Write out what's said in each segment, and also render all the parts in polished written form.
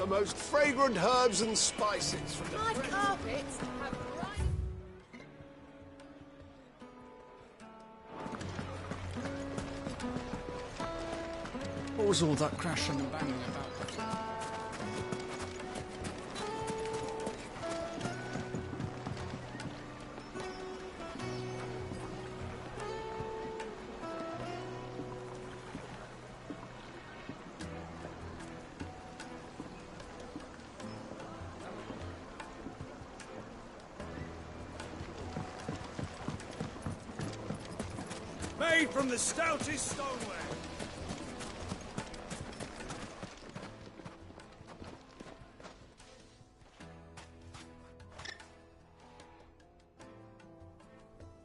the most fragrant herbs and spices from the... My carpets have right... What was all that crashing and banging about? Made from the stoutest stoneware.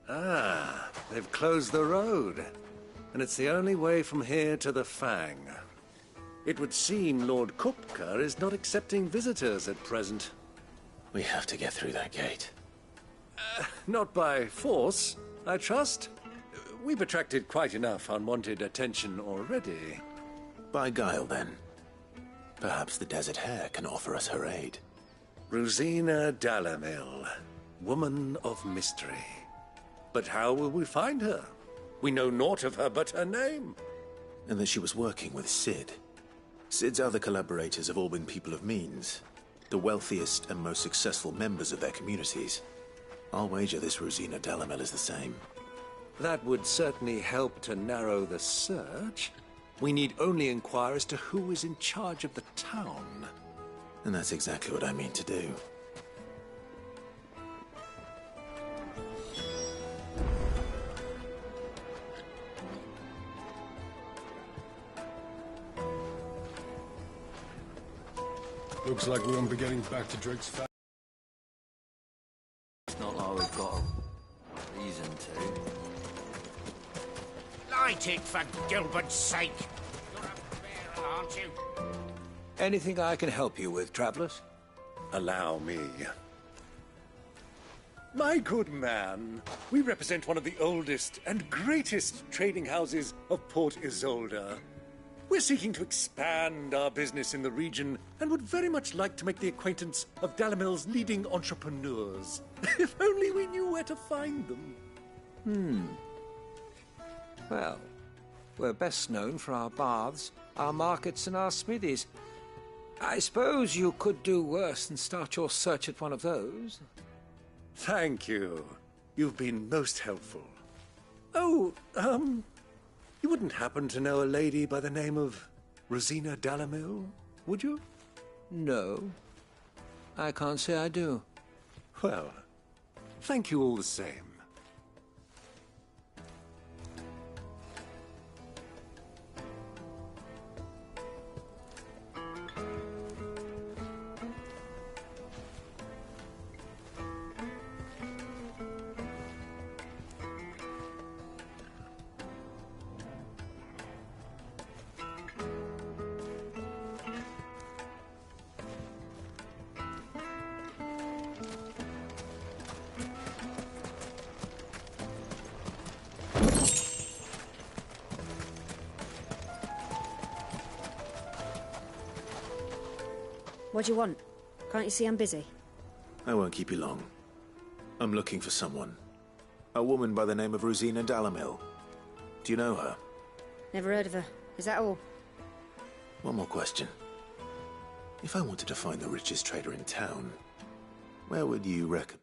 Ah, they've closed the road. And it's the only way from here to the Fang. It would seem Lord Kupka is not accepting visitors at present. We have to get through that gate. Not by force, I trust. We've attracted quite enough unwanted attention already. By guile, then. Perhaps the Desert Hare can offer us her aid. Rosina Dalamil, woman of mystery. But how will we find her? We know naught of her but her name. And that she was working with Sid. Sid's other collaborators have all been people of means, the wealthiest and most successful members of their communities. I'll wager this Rosina Dalamil is the same. That would certainly help to narrow the search. We need only inquire as to who is in charge of the town. And that's exactly what I mean to do. Looks like we won't be getting back to Drake's fa- It's not like we've got a reason to. Light it, for Gilbert's sake. You're a bearer, aren't you? Anything I can help you with, travelers? Allow me. My good man, we represent one of the oldest and greatest trading houses of Port Isolde. We're seeking to expand our business in the region and would very much like to make the acquaintance of Dalamil's leading entrepreneurs. If only we knew where to find them. Well, we're best known for our baths, our markets, and our smithies. I suppose you could do worse than start your search at one of those. Thank you. You've been most helpful. Oh, you wouldn't happen to know a lady by the name of Rosina Dalamil, would you? No, I can't say I do. Well, thank you all the same. What do you want? Can't you see I'm busy? I won't keep you long. I'm looking for someone. A woman by the name of Rosina Dalamil. Do you know her? Never heard of her. Is that all? One more question. If I wanted to find the richest trader in town, where would you recommend?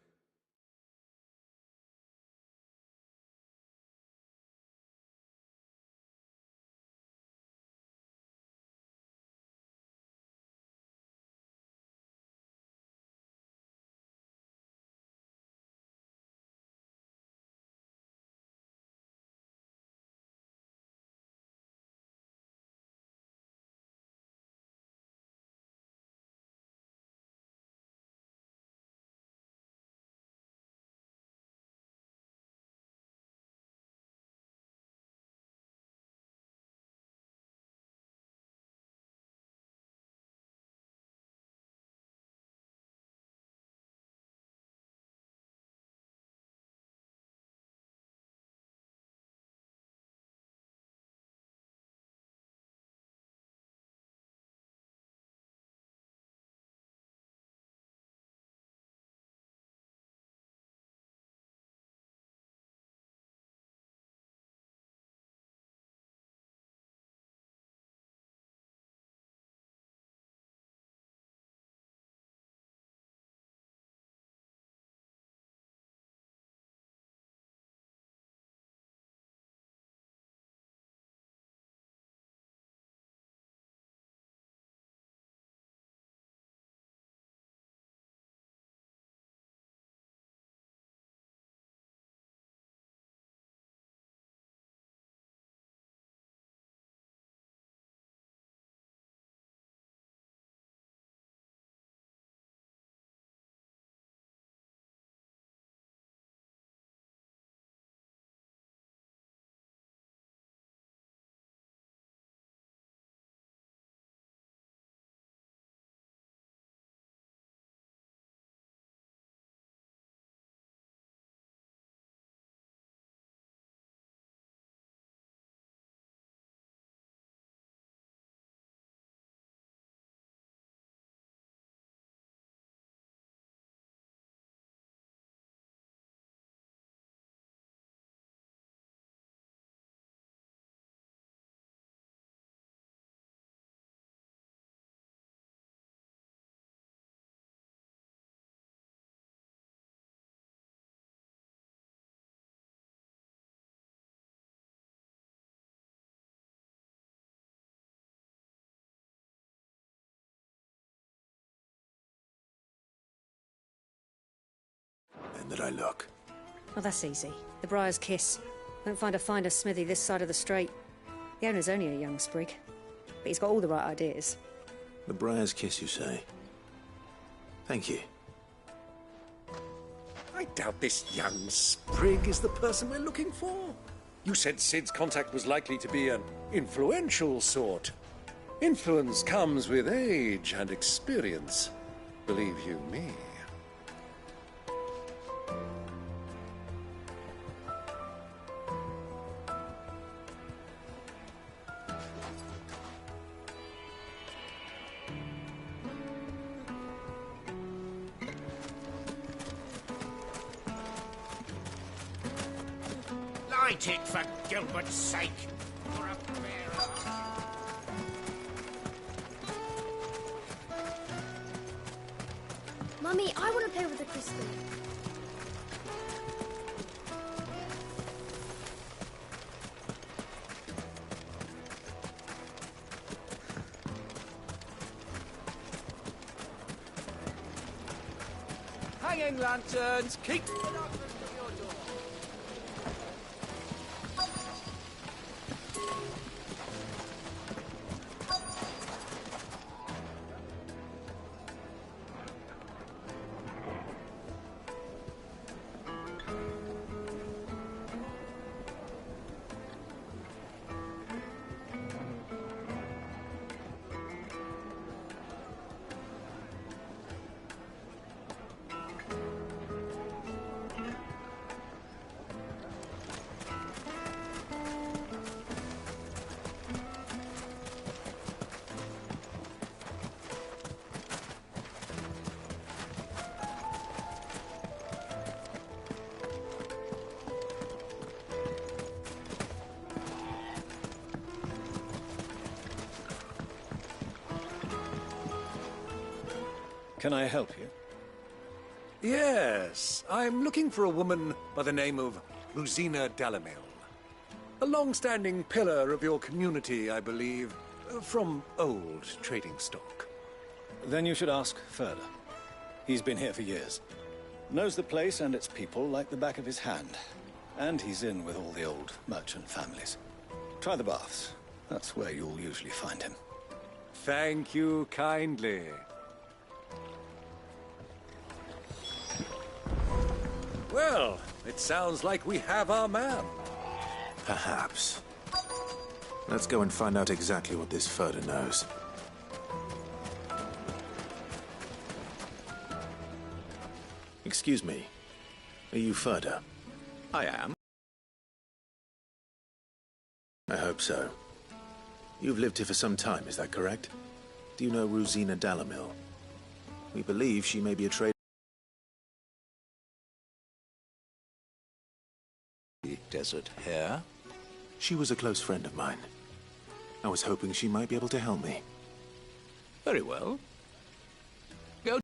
gentleman that I look? Well, that's easy. The Briar's Kiss. Won't find a finer smithy this side of the strait. The owner's only a young sprig, but he's got all the right ideas. The Briar's Kiss, you say? Thank you. I doubt this young sprig is the person we're looking for. You said Sid's contact was likely to be an influential sort. Influence comes with age and experience, believe you me. Light it, for Gilbert's sake. You're a bearer. Mummy, I want to play with the crystal. Hanging lanterns, keep... Can I help you? Yes, I'm looking for a woman by the name of Rosina Dalamil. A long-standing pillar of your community, I believe, from old trading stock. Then you should ask further. He's been here for years. Knows the place and its people like the back of his hand. And he's in with all the old merchant families. Try the baths. That's where you'll usually find him. Thank you kindly. Well, it sounds like we have our man. Perhaps. Let's go and find out exactly what this Furder knows. Excuse me. Are you Furder? I am. I hope so. You've lived here for some time, is that correct? Do you know Rosina Dalamil? We believe she may be a trader. Desert Hare? She was a close friend of mine. I was hoping she might be able to help me. Very well. Go.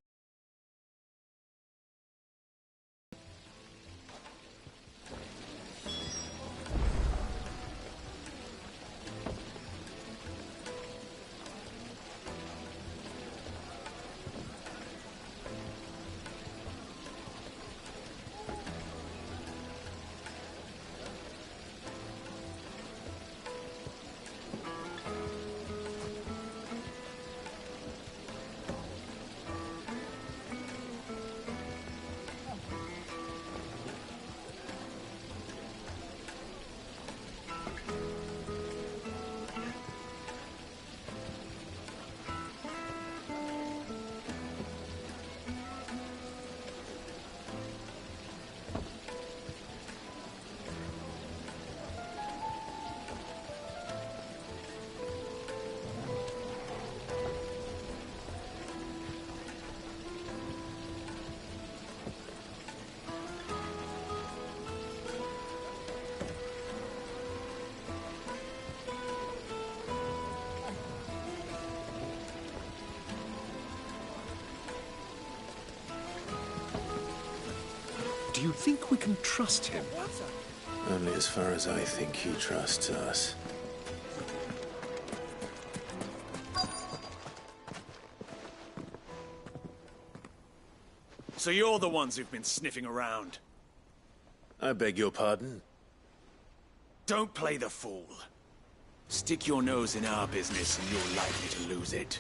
Do you think we can trust him? Only as far as I think he trusts us. So you're the ones who've been sniffing around. I beg your pardon? Don't play the fool. Stick your nose in our business and you're likely to lose it.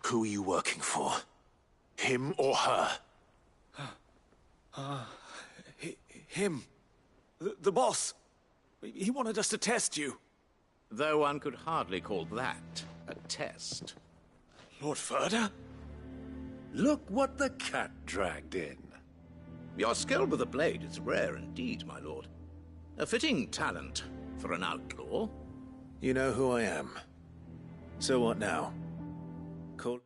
Who are you working for? Him or her? Him. The boss. He wanted us to test you. Though one could hardly call that a test. Lord Ferda? Look what the cat dragged in. Your skill with the blade is rare indeed, my lord. A fitting talent for an outlaw. You know who I am. So what now? Call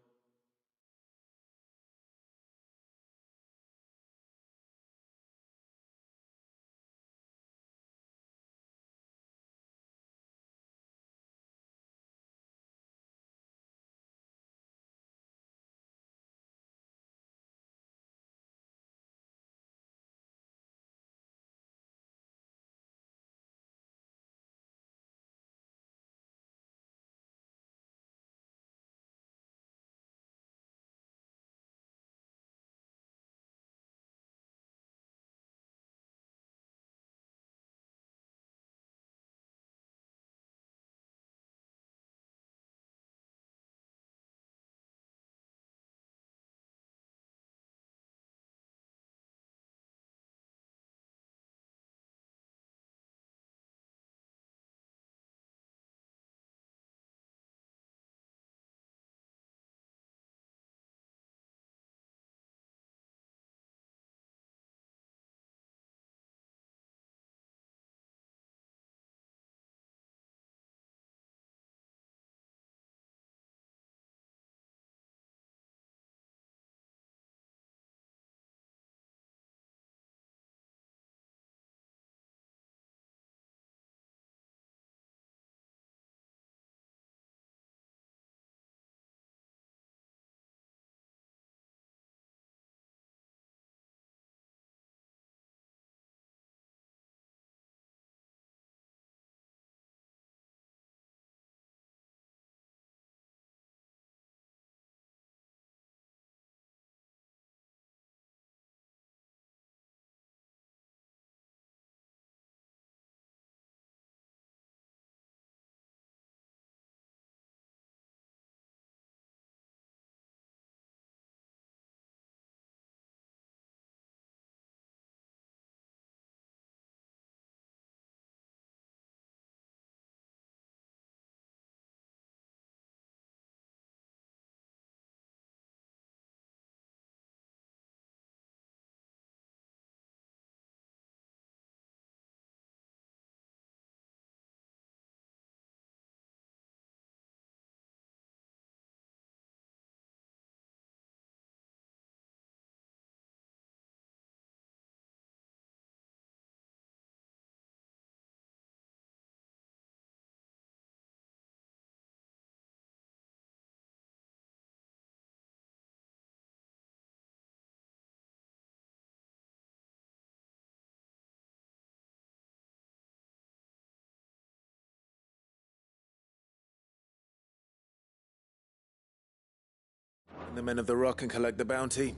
And the men of the Rock can collect the bounty?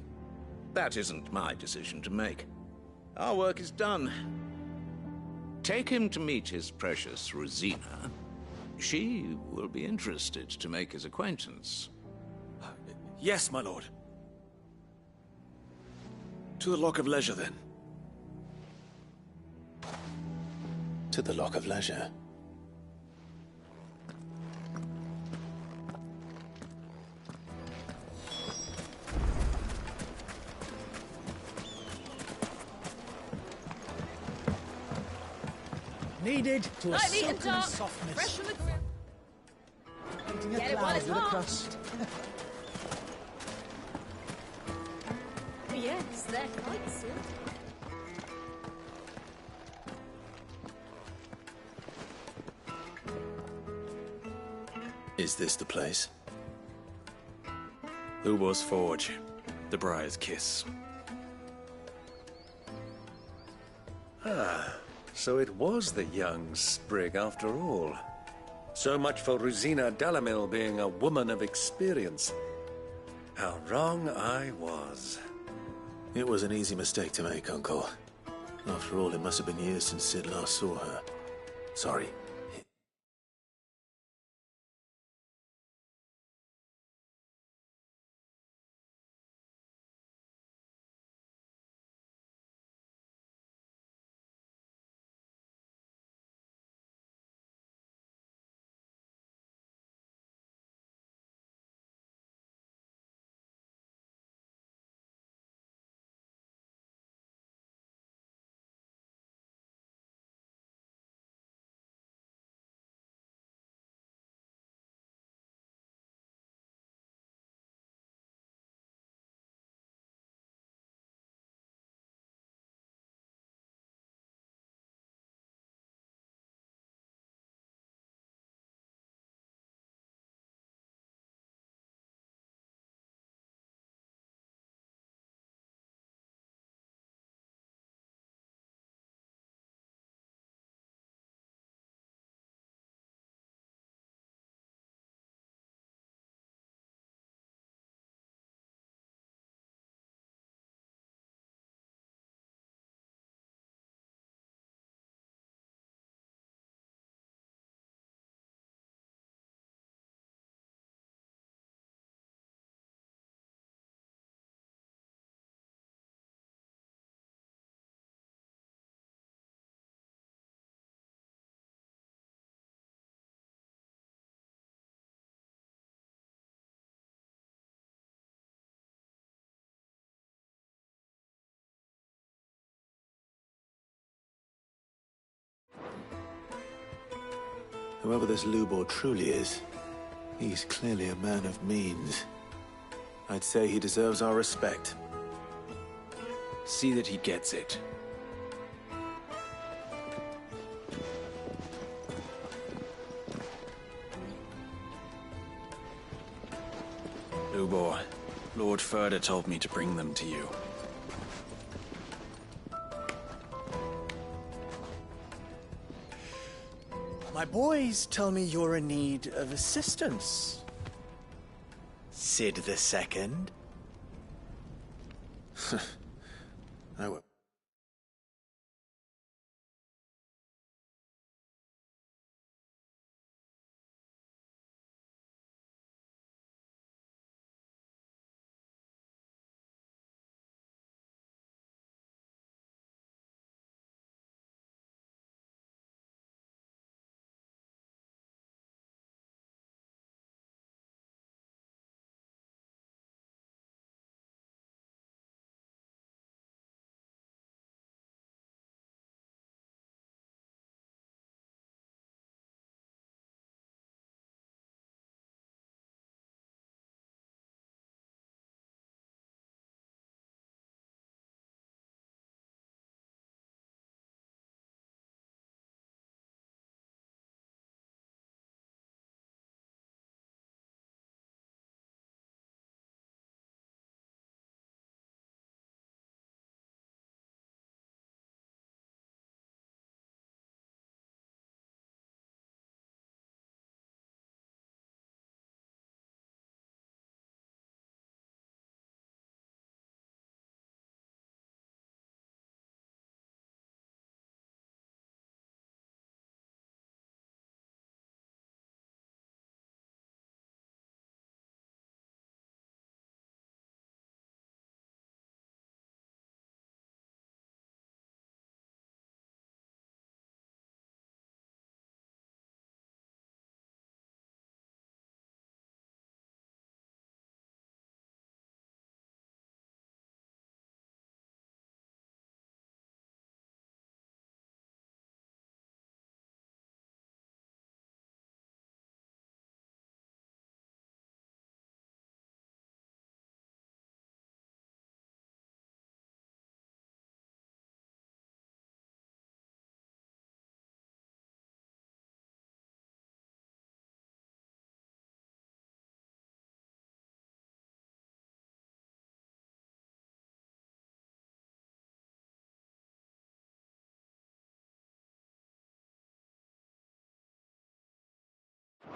That isn't my decision to make. Our work is done. Take him to meet his precious Rosina. She will be interested to make his acquaintance. Yes, my lord. To the Lock of Leisure, then. To the Lock of Leisure. Needed to a Lightly and silken dark, softness. fresh from the grill. Painting a Get it while cloud it's with a hot. crust. Yes, they're quite silky. Is this the place? Ubor's Forge. The Briar's Kiss. So it was the young sprig after all. So much for Rosina Delamil being a woman of experience. How wrong I was. It was an easy mistake to make, Uncle. After all, it must have been years since Sid last saw her. Sorry. Whoever this Lubor truly is, he's clearly a man of means. I'd say he deserves our respect. See that he gets it. Lubor, Lord Furder told me to bring them to you. My boys tell me you're in need of assistance. Sid the Second? I will.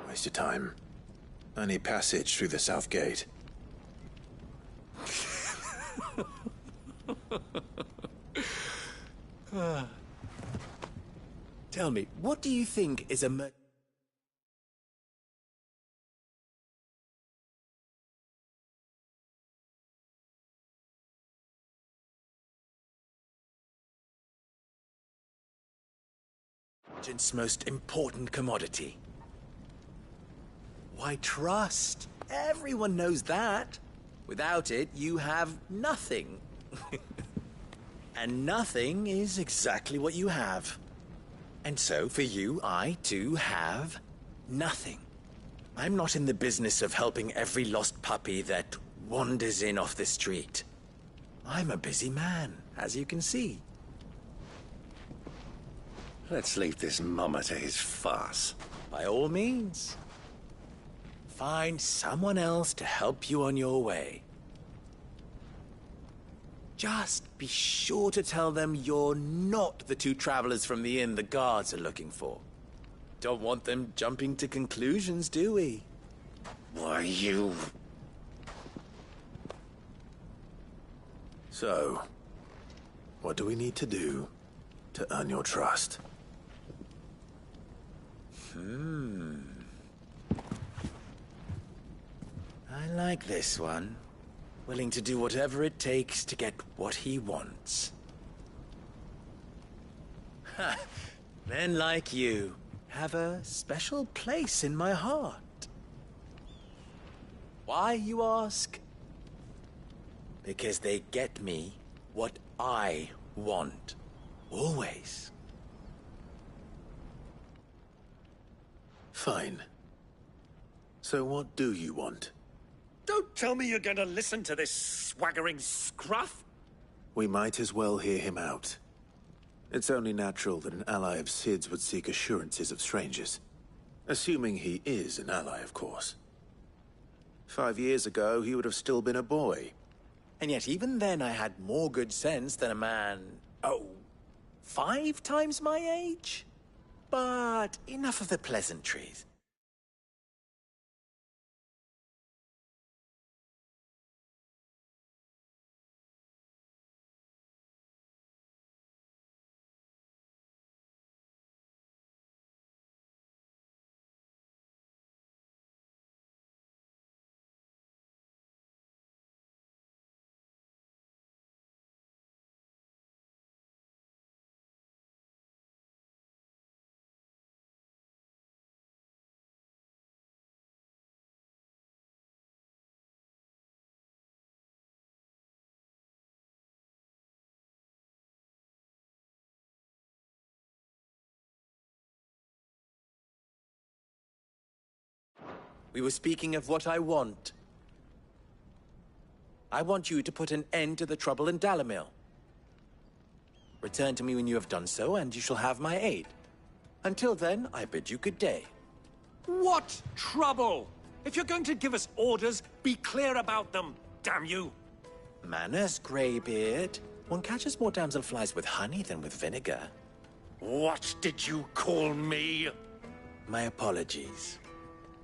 Waste of time. I need passage through the south gate. Tell me, what do you think is a merchant's most important commodity? Why, trust. Everyone knows that. Without it, you have nothing. And nothing is exactly what you have. And so, for you, I, too, have nothing. I'm not in the business of helping every lost puppy that wanders in off the street. I'm a busy man, as you can see. Let's leave this mummer to his farce. By all means. Find someone else to help you on your way. Just be sure to tell them you're not the two travelers from the inn the guards are looking for. Don't want them jumping to conclusions, do we? Why, you... So, what do we need to do to earn your trust? I like this one. Willing to do whatever it takes to get what he wants. Ha! Men like you have a special place in my heart. Why, you ask? Because they get me what I want. Always. Fine. So what do you want? Don't tell me you're going to listen to this swaggering scruff! We might as well hear him out. It's only natural that an ally of Sid's would seek assurances of strangers. Assuming he is an ally, of course. 5 years ago, he would have still been a boy. And yet even then I had more good sense than a man, 5 times my age? But enough of the pleasantries. We were speaking of what I want. I want you to put an end to the trouble in Dalamil. Return to me when you have done so, and you shall have my aid. Until then, I bid you good day. What trouble? If you're going to give us orders, be clear about them, damn you! Manners, Greybeard. One catches more damselflies with honey than with vinegar. What did you call me? My apologies.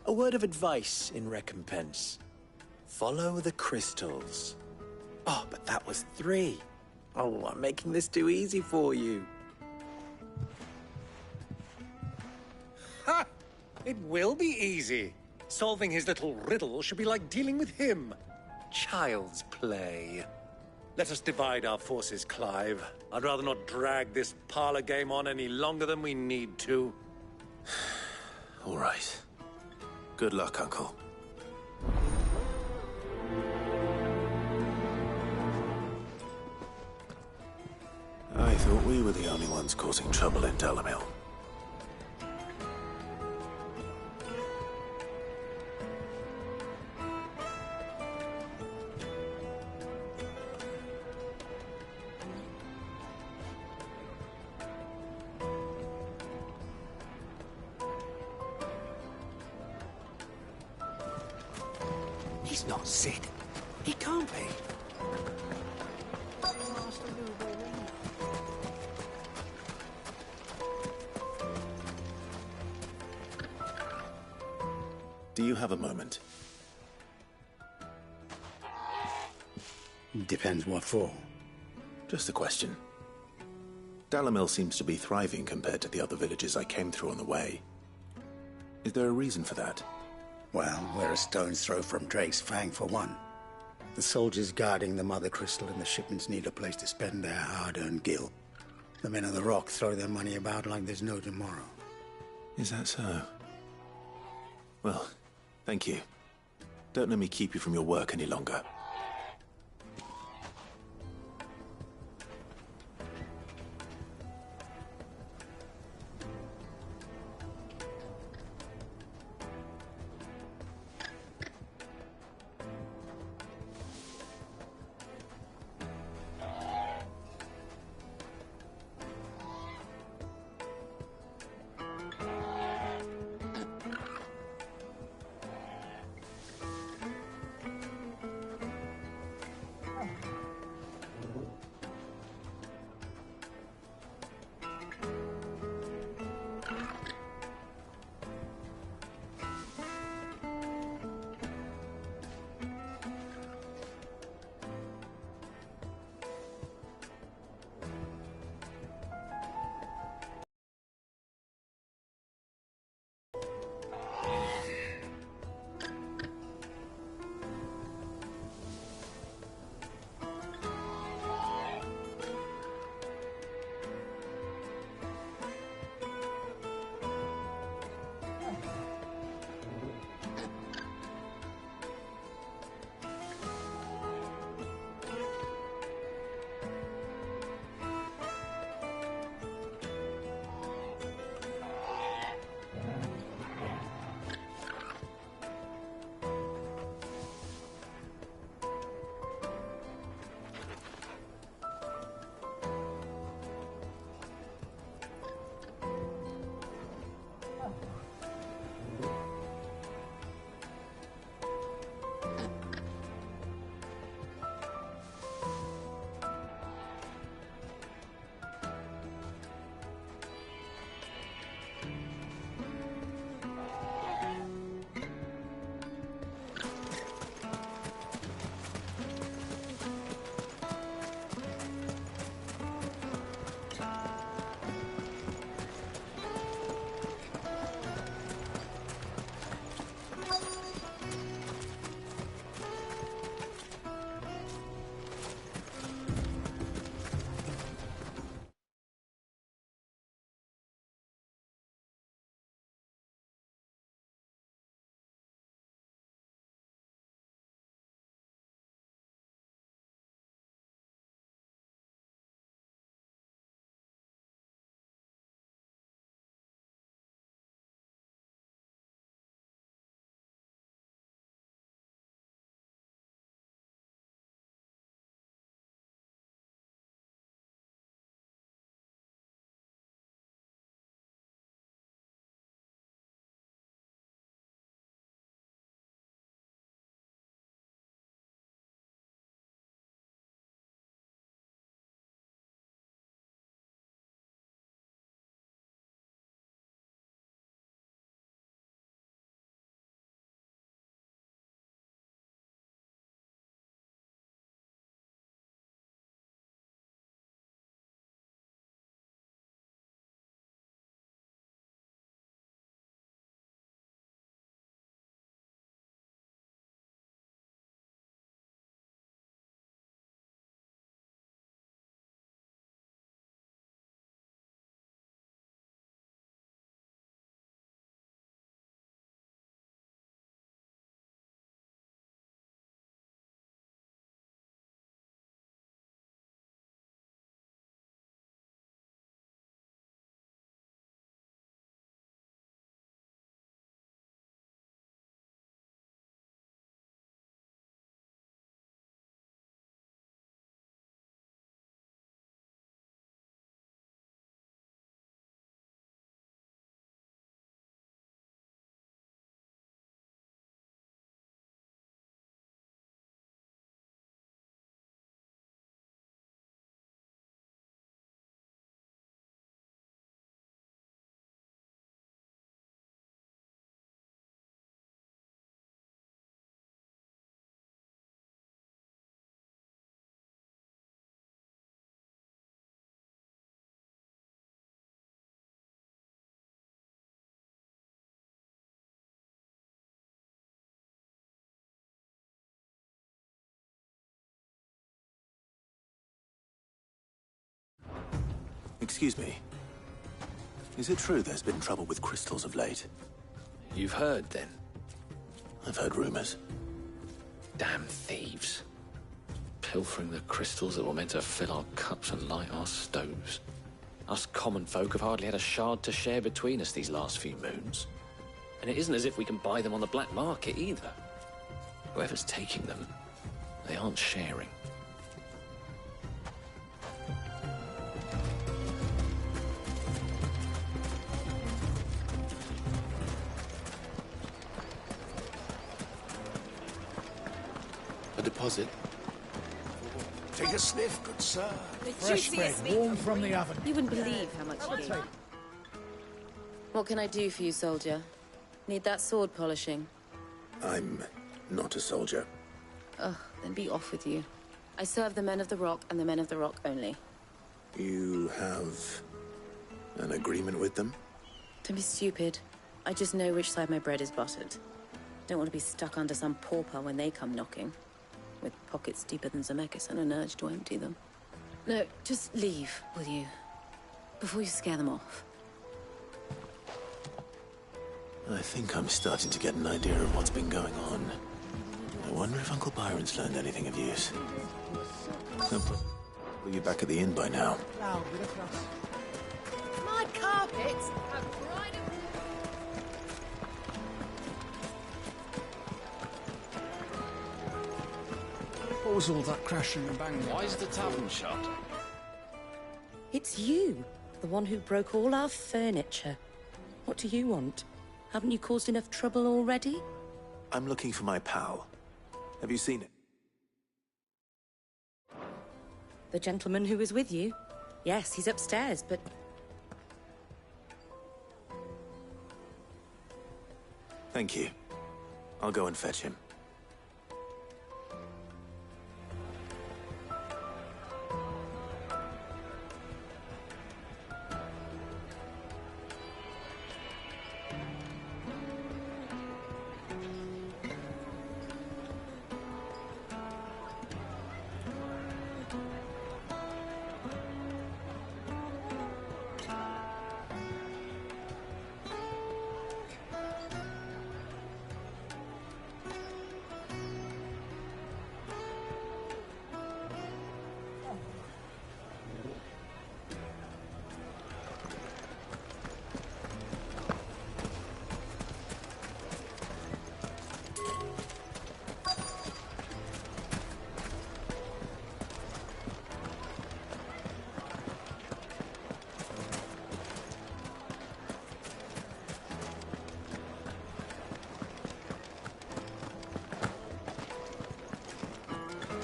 A word of advice in recompense. Follow the crystals. Oh, but that was 3. Oh, I'm making this too easy for you. Ha! It will be easy. Solving his little riddle should be like dealing with him. Child's play. Let us divide our forces, Clive. I'd rather not drag this parlor game on any longer than we need to. All right. Good luck, Uncle. I thought we were the only ones causing trouble in Dalamil. He's not Sid. He can't be. Do you have a moment? Depends what for. Just a question. Dalamil seems to be thriving compared to the other villages I came through on the way. Is there a reason for that? Well, we're a stone's throw from Drake's Fang, for one. The soldiers guarding the Mother Crystal and the shipments need a place to spend their hard-earned gil. The men of the Rock throw their money about like there's no tomorrow. Is that so? Well, thank you. Don't let me keep you from your work any longer. Excuse me. Is it true there's been trouble with crystals of late? You've heard, then? I've heard rumors. Damn thieves. Pilfering the crystals that were meant to fill our cups and light our stoves. Us common folk have hardly had a shard to share between us these last few moons. And it isn't as if we can buy them on the black market either. Whoever's taking them, they aren't sharing. A deposit. Take a sniff, good sir. Fresh bread, warm from the oven. You wouldn't believe how much you gave. What can I do for you, soldier? Need that sword polishing? I'm not a soldier. Ugh, then be off with you. I serve the men of the Rock and the men of the Rock only. You have an agreement with them? Don't be stupid. I just know which side my bread is buttered. Don't want to be stuck under some pauper when they come knocking. With pockets deeper than Zemeckis and an urge to empty them. No, just leave, will you? Before you scare them off. I think I'm starting to get an idea of what's been going on. I wonder if Uncle Byron's learned anything of use. Will you back at the inn by now? My carpets have cried. What was all that crashing and banging? Why is the tavern shut? It's you, the one who broke all our furniture. What do you want? Haven't you caused enough trouble already? I'm looking for my pal. Have you seen it? The gentleman who was with you? Yes, he's upstairs, but... Thank you. I'll go and fetch him.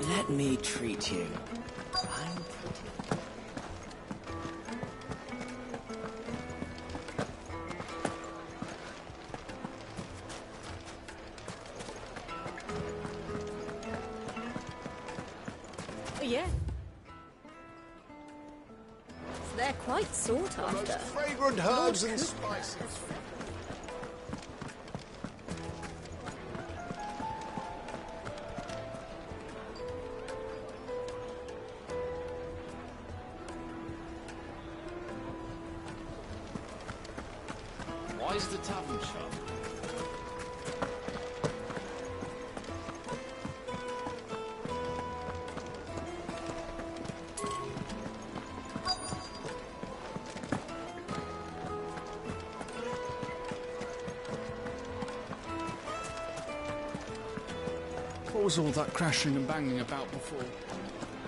Let me treat you. I'm pretty. Oh, yeah. So they're quite sought after. Fragrant herbs and spices. Why is the tavern shut? What was all that crashing and banging about before?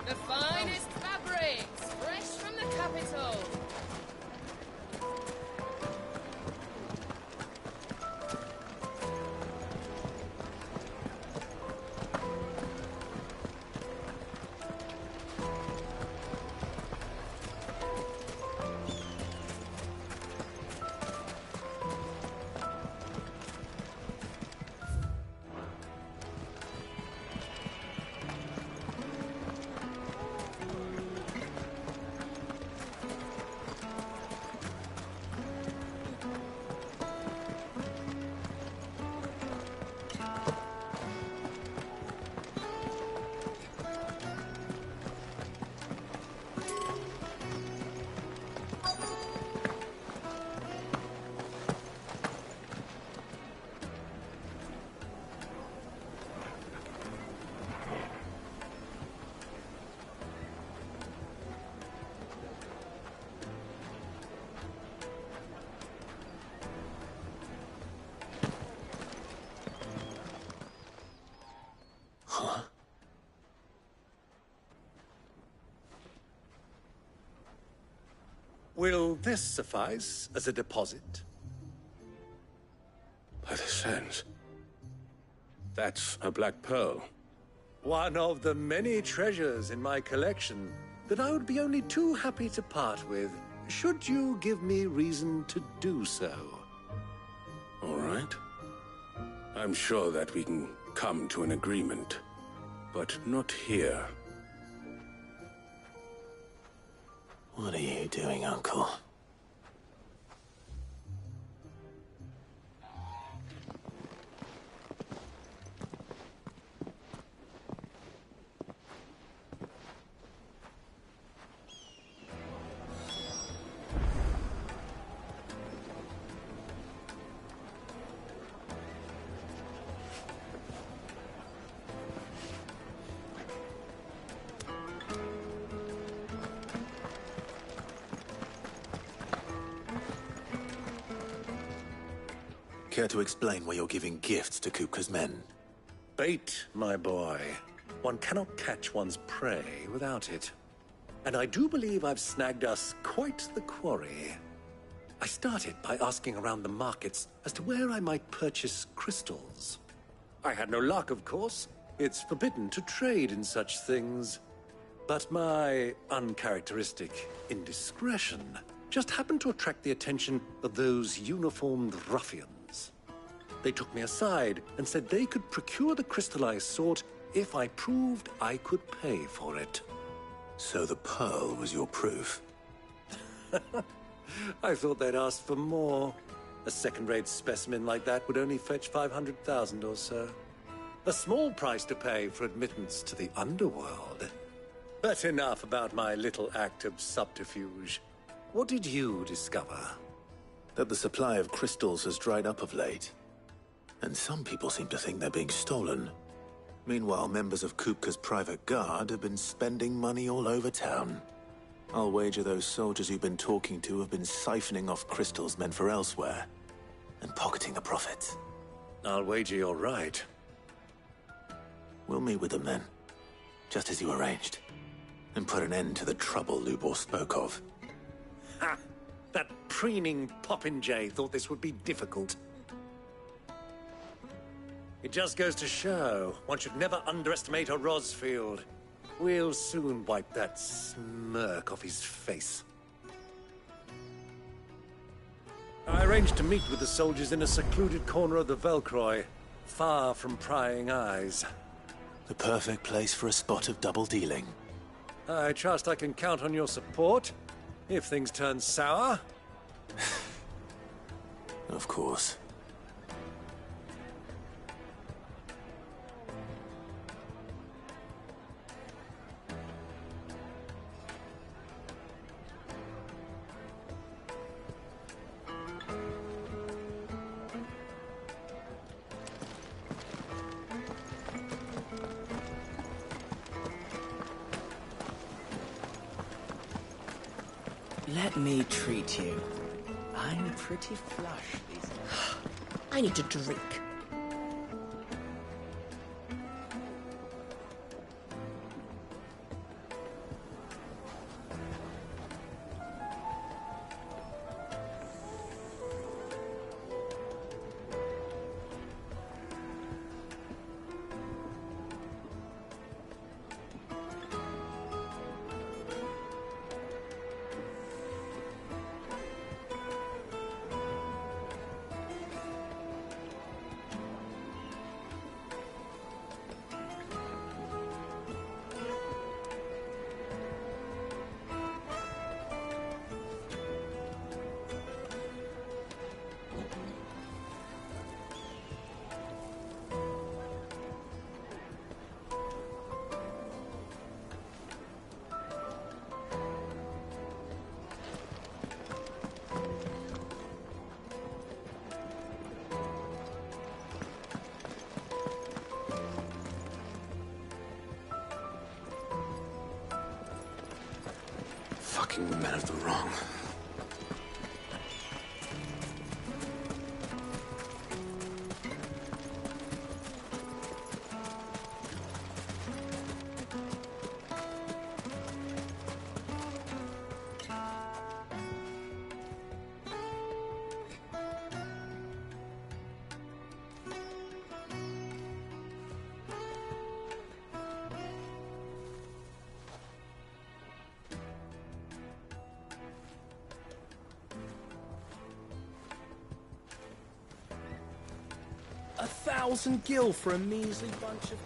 The finest fabrics, fresh from the capital. Will this suffice as a deposit? By the sands. That's a black pearl. One of the many treasures in my collection that I would be only too happy to part with, should you give me reason to do so. All right. I'm sure that we can come to an agreement, but not here. What are you doing, Uncle? Care to explain why you're giving gifts to Kupka's men? Bait, my boy. One cannot catch one's prey without it. And I do believe I've snagged us quite the quarry. I started by asking around the markets as to where I might purchase crystals. I had no luck, of course. It's forbidden to trade in such things. But my uncharacteristic indiscretion just happened to attract the attention of those uniformed ruffians. They took me aside and said they could procure the crystal I sought if I proved I could pay for it. So the pearl was your proof? I thought they'd asked for more. A second-rate specimen like that would only fetch 500,000 or so. A small price to pay for admittance to the underworld. But enough about my little act of subterfuge. What did you discover? That the supply of crystals has dried up of late. And some people seem to think they're being stolen. Meanwhile, members of Kupka's private guard have been spending money all over town. I'll wager those soldiers you've been talking to have been siphoning off crystals meant for elsewhere, and pocketing the profits. I'll wager you're right. We'll meet with them then, just as you arranged, and put an end to the trouble Lubor spoke of. Ha! That preening popinjay thought this would be difficult. It just goes to show, one should never underestimate a Rosfield. We'll soon wipe that smirk off his face. I arranged to meet with the soldiers in a secluded corner of the Velcroy, far from prying eyes. The perfect place for a spot of double dealing. I trust I can count on your support, if things turn sour. Of course. Let me treat you. I'm pretty flush these days. I need to drink. Fucking men of the wrong. 1,000 gil for a measly bunch of...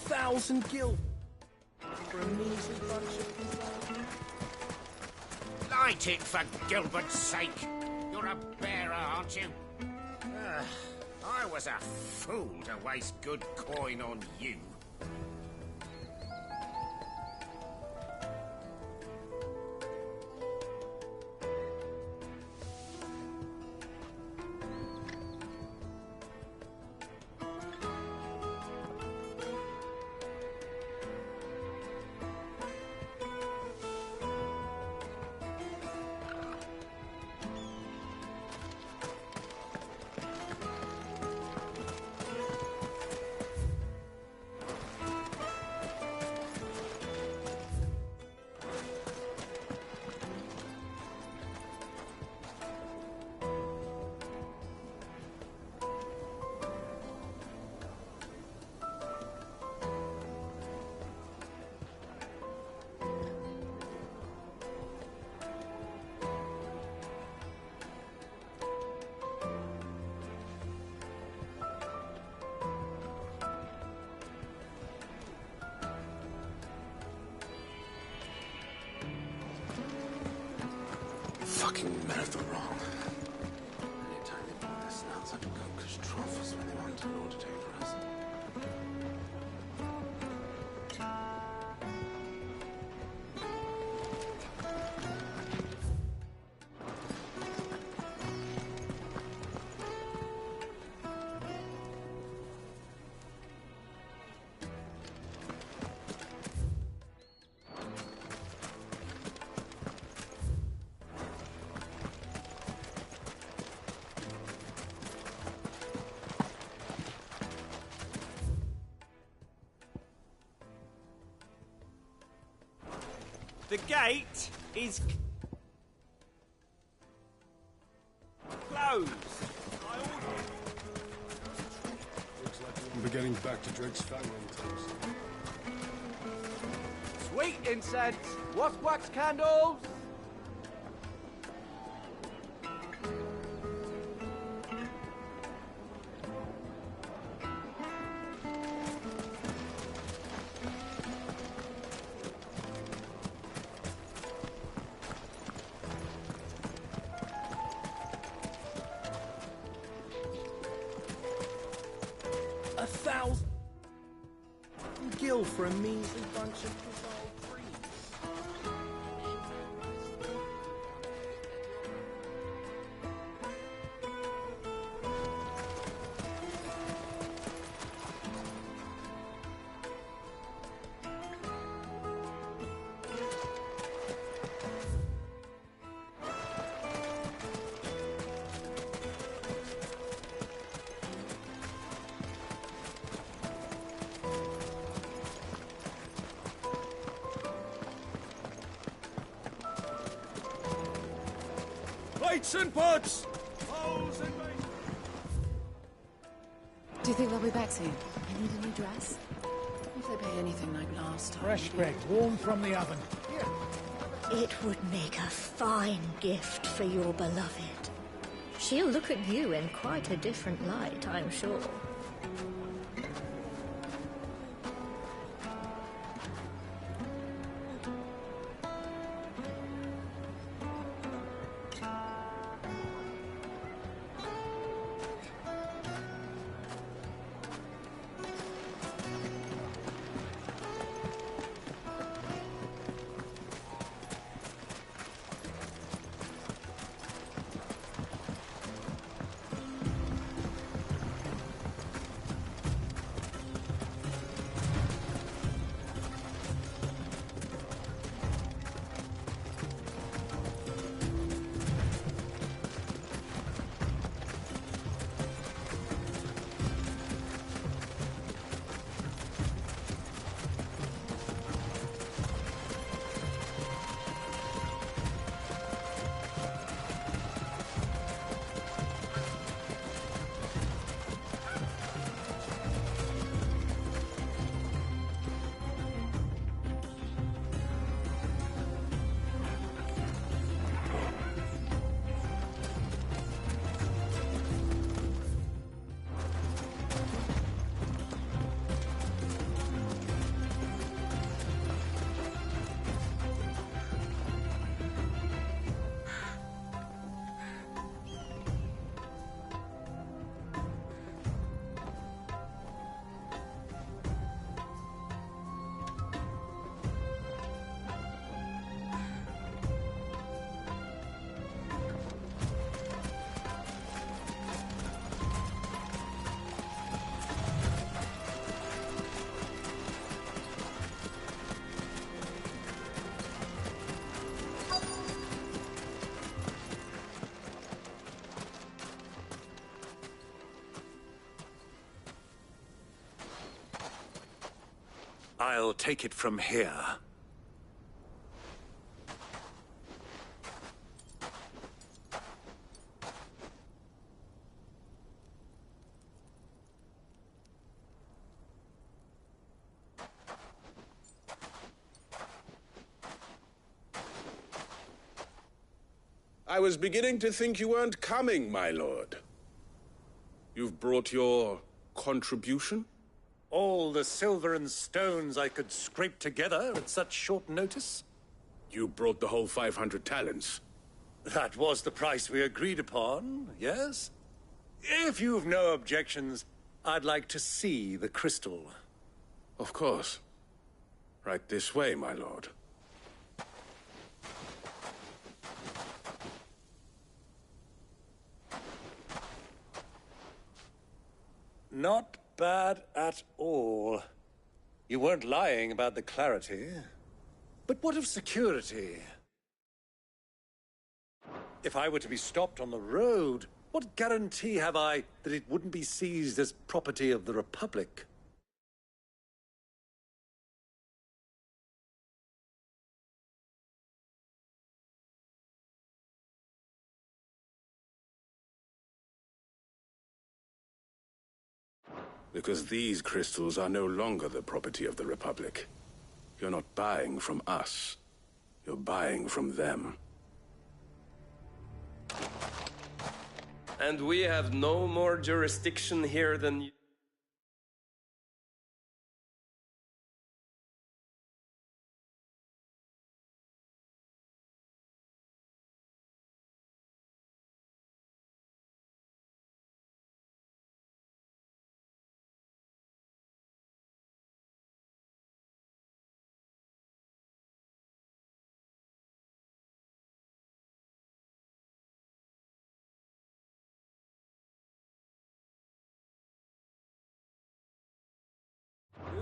$1,000 gil for a measly bunch of... Light it, for Gilbert's sake! You're a bearer, aren't you? I was a fool to waste good coin on you. Fucking men of the wrong. Anytime they pull their snouts up and go catastrophes when they want a law to take for us. The gate is closed. I order it. We'll be getting back to Drake's Fang in times. Sweet incense! What's wax candles? Gil for a measly bunch of dissolved trees. Plates and pots! Do you think they'll be back soon? I need a new dress. If they pay anything like last time. Fresh bread, warm from the oven. It would make a fine gift for your beloved. She'll look at you in quite a different light, I'm sure. I'll take it from here. I was beginning to think you weren't coming, my lord. You've brought your contribution? All the silver and stones I could scrape together at such short notice? You brought the whole 500 talents. That was the price we agreed upon, yes? If you've no objections, I'd like to see the crystal. Of course. Right this way, my lord. Not bad at all. You weren't lying about the clarity. But what of security? If I were to be stopped on the road, what guarantee have I that it wouldn't be seized as property of the Republic? Because these crystals are no longer the property of the Republic. You're not buying from us. You're buying from them. And we have no more jurisdiction here than you.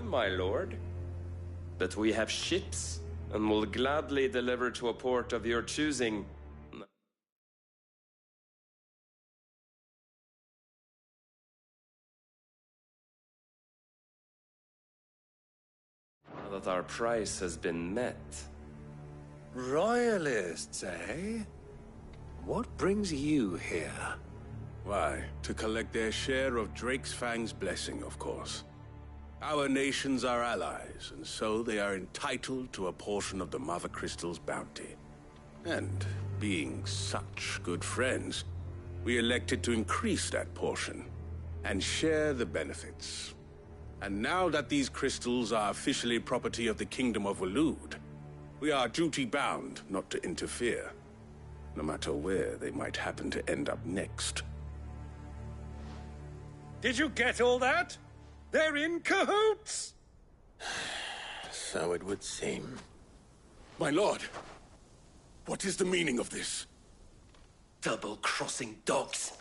My lord, but we have ships and will gladly deliver to a port of your choosing. Now that our price has been met. Royalists, eh? What brings you here? Why, to collect their share of Drake's Fang's blessing, of course. Our nations are allies, and so they are entitled to a portion of the Mother Crystal's bounty. And, being such good friends, we elected to increase that portion, and share the benefits. And now that these crystals are officially property of the Kingdom of Waloed, we are duty-bound not to interfere, no matter where they might happen to end up next. Did you get all that? They're in cahoots! So it would seem. My lord, what is the meaning of this? Double-crossing dogs.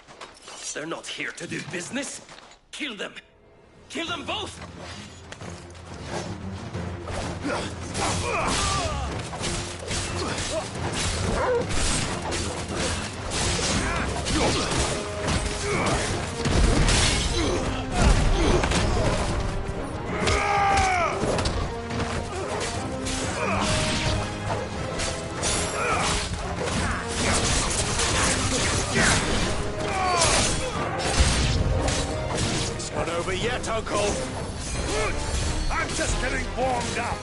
They're not here to do business. Kill them. Kill them both! It's not over yet, Uncle. I'm just getting warmed up.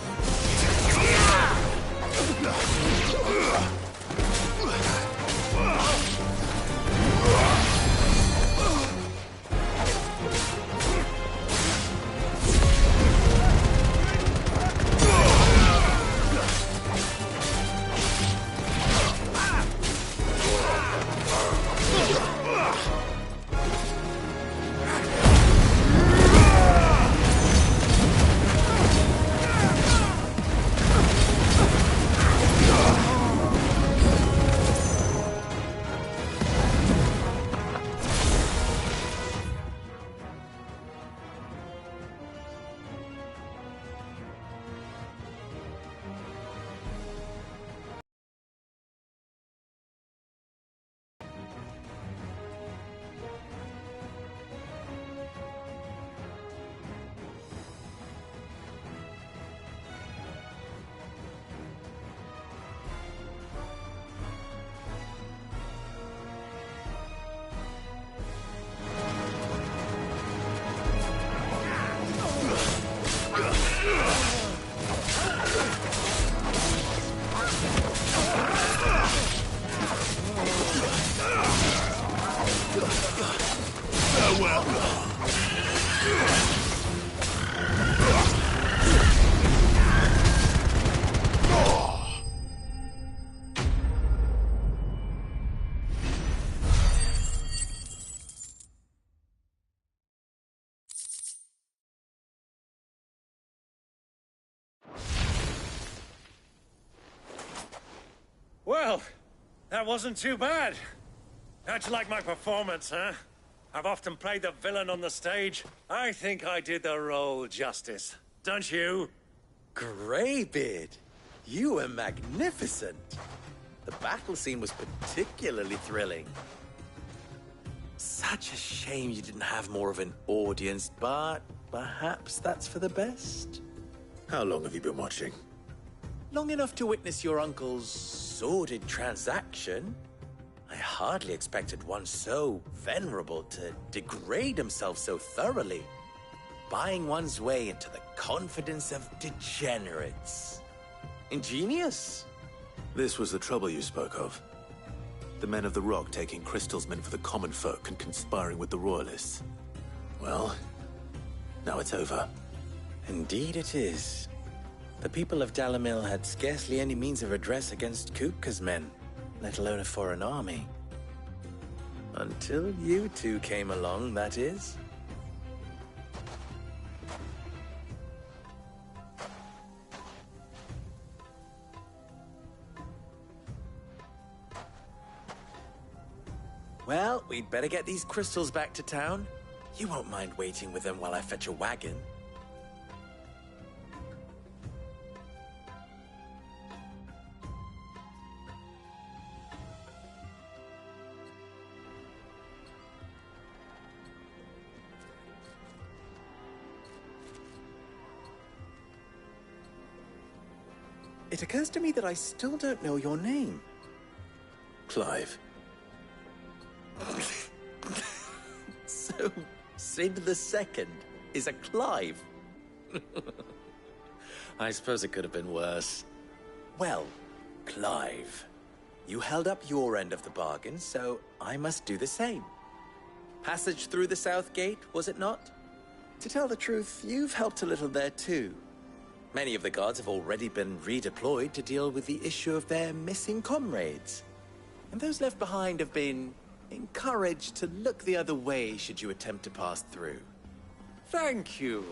Well, that wasn't too bad. How'd you like my performance, huh? I've often played the villain on the stage. I think I did the role justice. Don't you? Greybeard, you were magnificent. The battle scene was particularly thrilling. Such a shame you didn't have more of an audience, but perhaps that's for the best. How long have you been watching? Long enough to witness your uncle's sordid transaction. I hardly expected one so venerable to degrade himself so thoroughly. buying one's way into the confidence of degenerates. Ingenious. This was the trouble you spoke of. The men of the Rock taking crystals meant for the common folk and conspiring with the Royalists. Well, now it's over. Indeed it is. The people of Dalamil had scarcely any means of redress against Kupka's men, let alone a foreign army. Until you two came along, that is. Well, we'd better get these crystals back to town. You won't mind waiting with them while I fetch a wagon. It occurs to me that I still don't know your name. Clive. So, Sid the Second is a Clive? I suppose it could have been worse. Well, Clive, you held up your end of the bargain, so I must do the same. Passage through the South Gate, was it not? To tell the truth, you've helped a little there too. Many of the guards have already been redeployed to deal with the issue of their missing comrades. And those left behind have been encouraged to look the other way should you attempt to pass through. Thank you.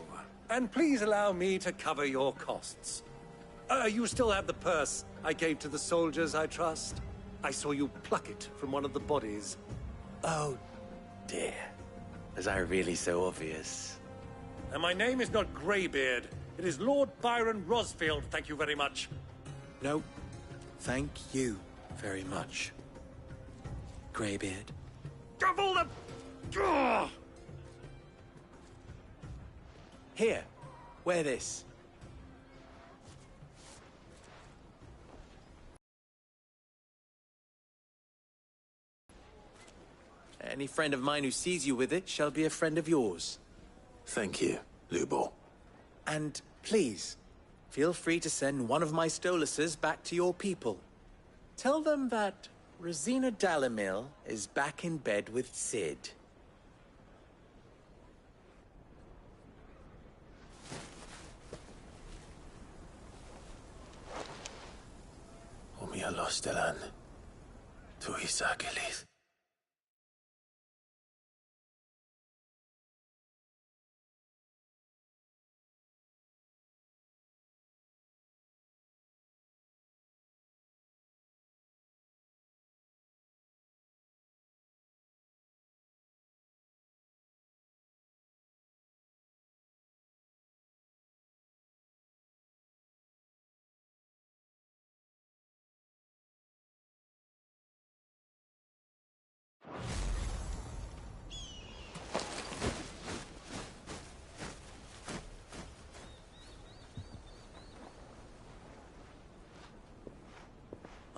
And please allow me to cover your costs. You still have the purse I gave to the soldiers, I trust? I saw you pluck it from one of the bodies. Oh, dear. Was I really so obvious? And my name is not Greybeard. It is Lord Byron Rosfield, thank you very much. No, thank you very much, Greybeard. Of all the... Ugh! Here, wear this. Any friend of mine who sees you with it shall be a friend of yours. Thank you, Lubor. And please, feel free to send one of my Stoluses back to your people. Tell them that Rosina Dalamil is back in bed with Sid. Umia Lostelan. Tu Isakelis.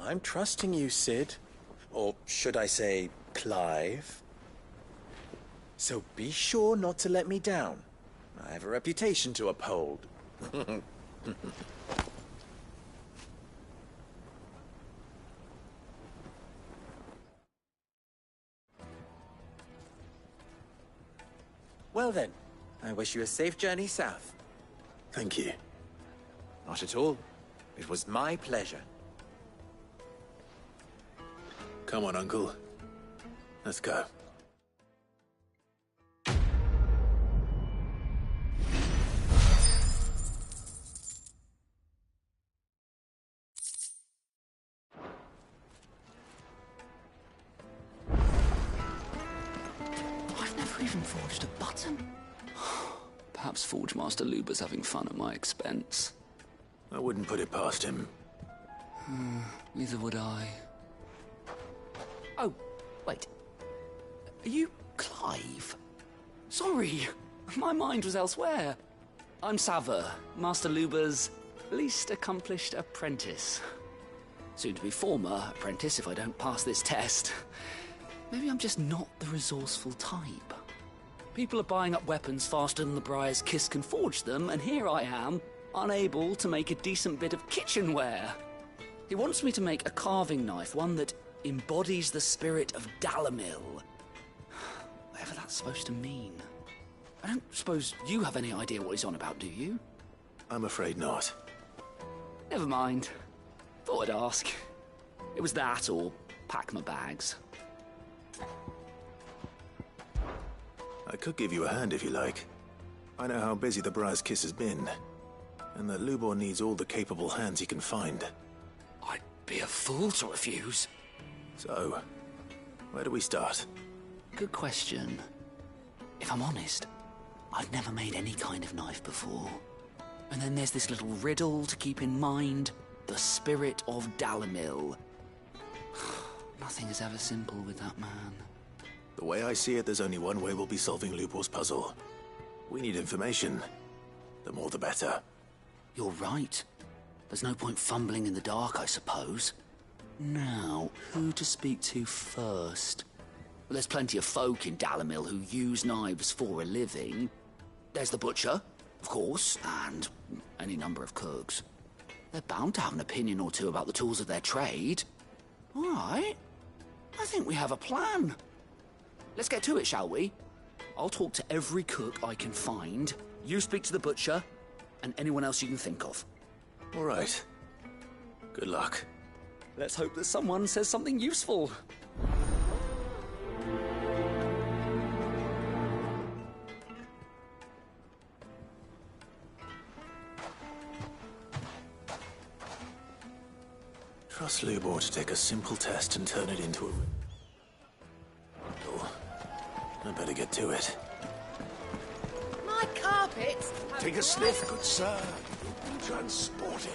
I'm trusting you, Sid. Or should I say, Clive. So be sure not to let me down. I have a reputation to uphold. Well then, I wish you a safe journey south. Thank you. Not at all. It was my pleasure. Come on, Uncle. Let's go. I've never even forged a button. Perhaps Forge Master Luber's having fun at my expense. I wouldn't put it past him. Neither would I. Oh, wait. Are you Clive? Sorry, my mind was elsewhere. I'm Sava, Master Luber's least accomplished apprentice. Soon to be former apprentice if I don't pass this test. Maybe I'm just not the resourceful type. People are buying up weapons faster than the Briar's Kiss can forge them, and here I am, unable to make a decent bit of kitchenware. He wants me to make a carving knife, one that embodies the spirit of Dalamil. Whatever that's supposed to mean. I don't suppose you have any idea what he's on about, do you? I'm afraid not. Never mind. Thought I'd ask. It was that, or pack my bags. I could give you a hand if you like. I know how busy the Briar's Kiss has been, and that Lubor needs all the capable hands he can find. I'd be a fool to refuse. So, where do we start? Good question. If I'm honest, I've never made any kind of knife before. And then there's this little riddle to keep in mind. The spirit of Dalamil. Nothing is ever simple with that man. The way I see it, there's only one way we'll be solving Lubor's puzzle. We need information. The more the better. You're right. There's no point fumbling in the dark, I suppose. Now, who to speak to first? Well, there's plenty of folk in Dalamil who use knives for a living. There's the butcher, of course, and any number of cooks. They're bound to have an opinion or two about the tools of their trade. All right. I think we have a plan. Let's get to it, shall we? I'll talk to every cook I can find. You speak to the butcher, and anyone else you can think of. All right. Good luck. Let's hope that someone says something useful. Trust Lubor to take a simple test and turn it into a... Oh, I better get to it. My carpets. Take a sniff, good sir. You've been transported.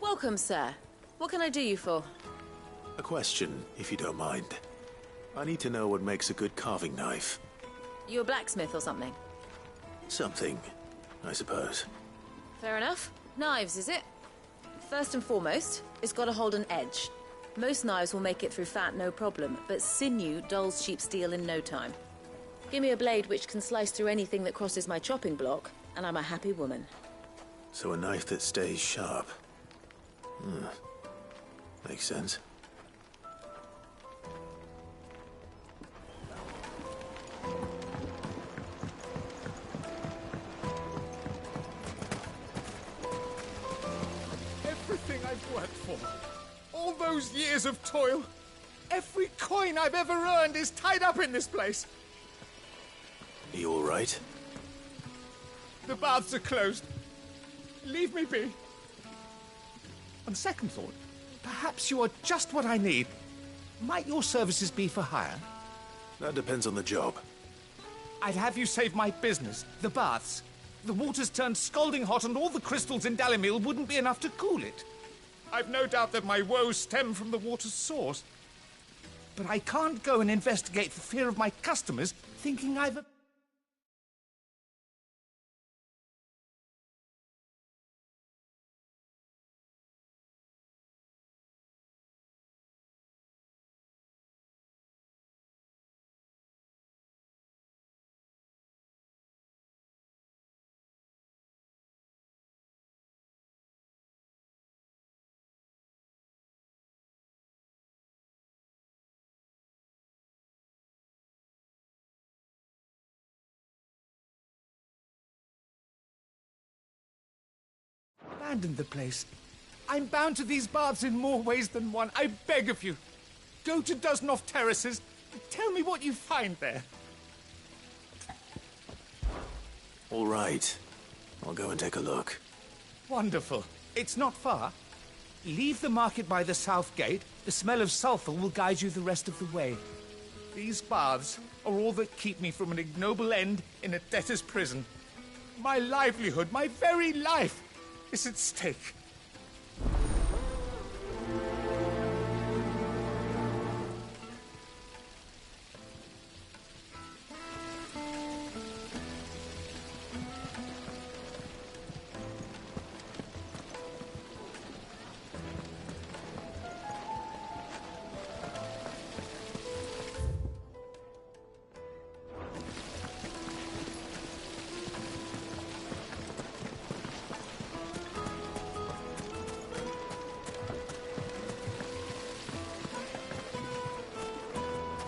Welcome, sir. What can I do you for? A question, if you don't mind. I need to know what makes a good carving knife. You a blacksmith or something? Something, I suppose. Fair enough. Knives, is it? First and foremost, it's got to hold an edge. Most knives will make it through fat, no problem, but sinew dulls cheap steel in no time. Give me a blade which can slice through anything that crosses my chopping block, and I'm a happy woman. So a knife that stays sharp. Makes sense. Everything I've worked for, all those years of toil, every coin I've ever earned is tied up in this place. Are you all right? The baths are closed. Leave me be. On second thought, perhaps you are just what I need. Might your services be for hire? That depends on the job. I'd have you save my business, the baths. The water's turned scalding hot and all the crystals in Dalamil wouldn't be enough to cool it. I've no doubt that my woes stem from the water's source. But I can't go and investigate for fear of my customers thinking I've... abandoned the place. I'm bound to these baths in more ways than one. I beg of you. Go to Dusnoff Terraces. Tell me what you find there. All right. I'll go and take a look. Wonderful. It's not far. Leave the market by the south gate. The smell of sulphur will guide you the rest of the way. These baths are all that keep me from an ignoble end in a debtor's prison. My livelihood, my very life, is at stake.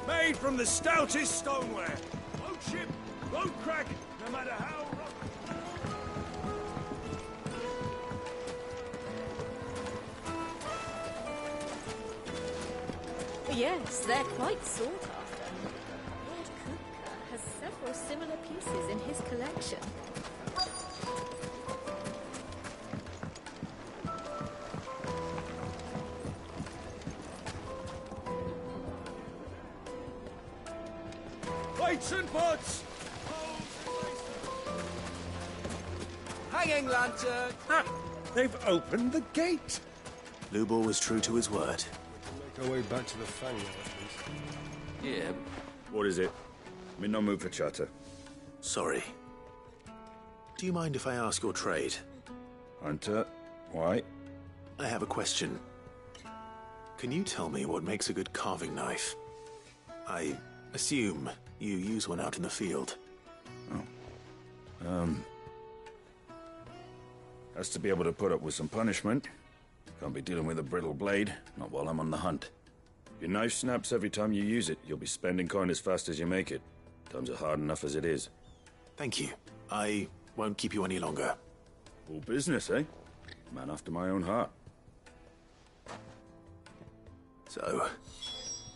Made from the stoutest stoneware. Won't chip, won't crack, no matter how rough. Yes, they're quite sought after. Lord Kupka has several similar pieces in his collection. Weights and pots! Hanging lantern! Ha! They've opened the gate! Lubor was true to his word. Make our way back to the Fang now, at least. Yeah. What is it? I'm in no mood for chatter. Sorry. Do you mind if I ask your trade? Hunter, why? I have a question. Can you tell me what makes a good carving knife? I assume you use one out in the field. Has to be able to put up with some punishment. Can't be dealing with a brittle blade, not while I'm on the hunt. If your knife snaps every time you use it, you'll be spending coin as fast as you make it. Times are hard enough as it is. Thank you. I won't keep you any longer. All business, eh? Man after my own heart. So,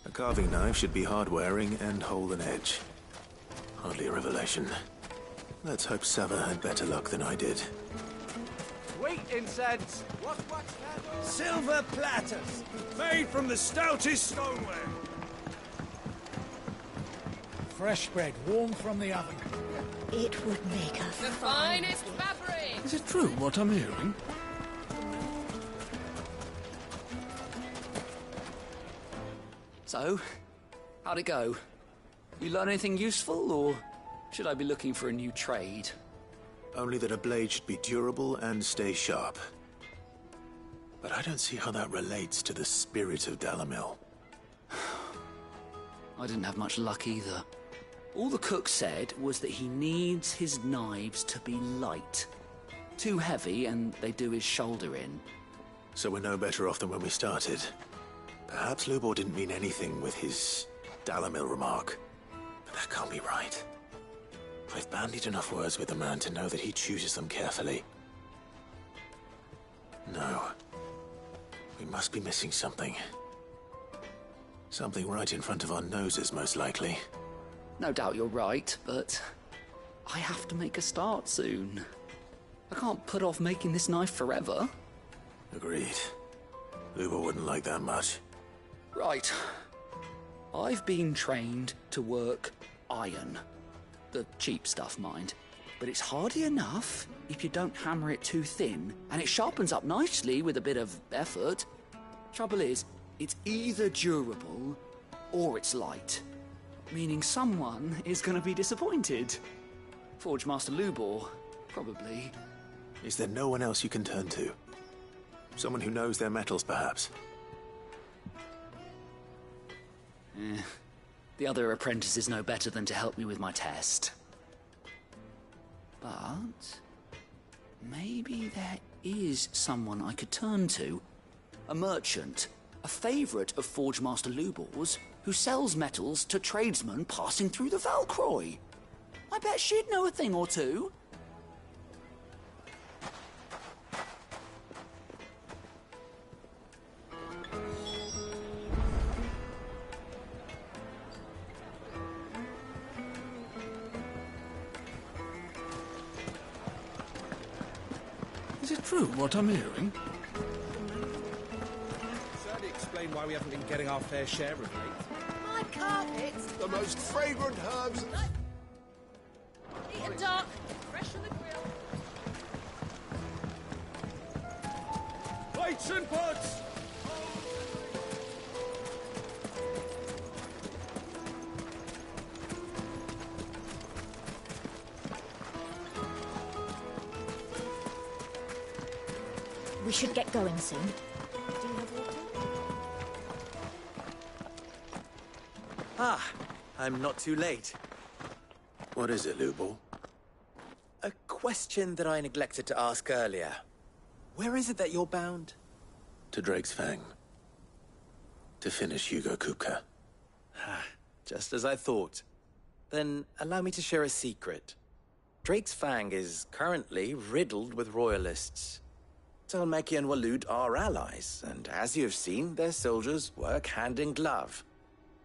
a carving knife should be hard-wearing and hold an edge. Hardly a revelation. Let's hope Sava had better luck than I did. Sweet incense! What wax candles? Silver platters! Made from the stoutest stoneware! Fresh bread, warm from the oven. It would make a The finest fabric! Is it true what I'm hearing? So, how'd it go? You learn anything useful, or should I be looking for a new trade? Only that a blade should be durable and stay sharp. But I don't see how that relates to the spirit of Dalamil. I didn't have much luck either. All the cook said was that he needs his knives to be light. Too heavy and they do his shoulder in. So we're no better off than when we started. Perhaps Lubor didn't mean anything with his Dalamil remark. But that can't be right. I've bandied enough words with the man to know that he chooses them carefully. No. We must be missing something. Something right in front of our noses, most likely. No doubt you're right, but I have to make a start soon. I can't put off making this knife forever. Agreed. Lubor wouldn't like that much. Right. I've been trained to work iron. The cheap stuff, mind. But it's hardy enough if you don't hammer it too thin, and it sharpens up nicely with a bit of effort. Trouble is, it's either durable or it's light. Meaning someone is going to be disappointed. Forge Master Lubor, probably. Is there no one else you can turn to? Someone who knows their metals, perhaps? The other apprentice is no better than to help me with my test. But maybe there is someone I could turn to. A merchant, a favourite of Forge Master Lubor's, who sells metals to tradesmen passing through the Valcroy. I bet she'd know a thing or two. Is it true what I'm hearing? Certainly explain why we haven't been getting our fair share of late. My carpets! The most fragrant herbs. Neat and dark, fresh from the grill. Plates and pots! We should get going soon. Do you have water? Ah, I'm not too late. What is it, Lubor? A question that I neglected to ask earlier. Where is it that you're bound? To Drake's Fang. To finish Hugo Kupka. Just as I thought. Then allow me to share a secret. Drake's Fang is currently riddled with royalists. Talmeki and Walud are allies, and as you've seen, their soldiers work hand in glove.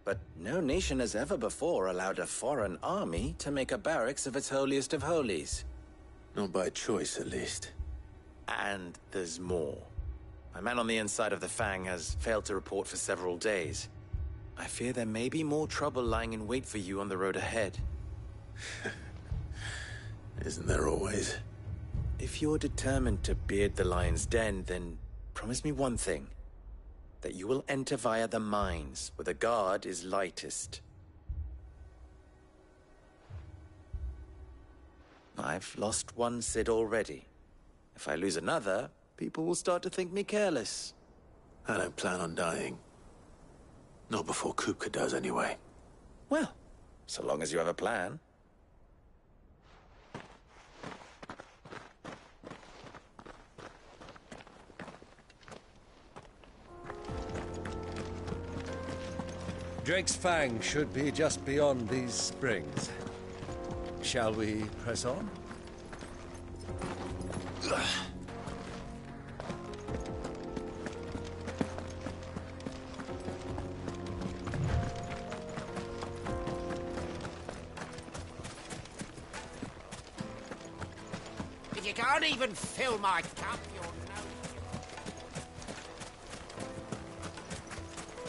But no nation has ever before allowed a foreign army to make a barracks of its holiest of holies. Not by choice, at least. And there's more. My man on the inside of the Fang has failed to report for several days. I fear there may be more trouble lying in wait for you on the road ahead. Isn't there always? If you're determined to beard the lion's den, then promise me one thing. That you will enter via the mines, where the guard is lightest. I've lost one Cid already. If I lose another, people will start to think me careless. I don't plan on dying. Not before Kupka does, anyway. Well, so long as you have a plan. Drake's Fang should be just beyond these springs. Shall we press on? If you can't even fill my cup, you're no...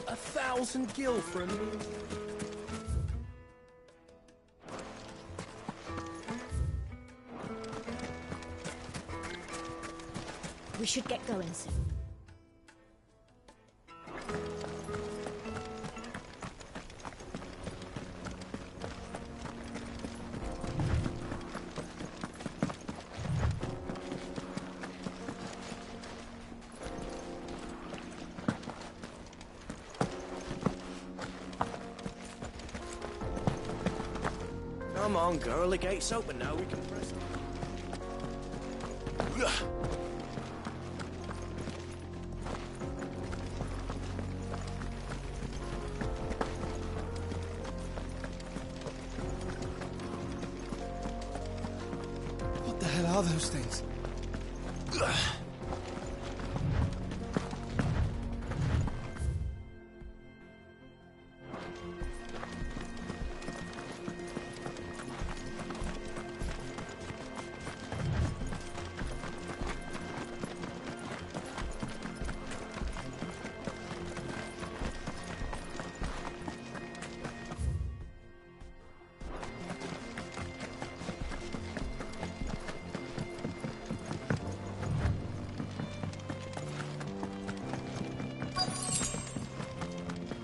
1,000 gil for a meal. We should get going soon. Come on, girl, the gate's open now, we can press. What the hell are those things?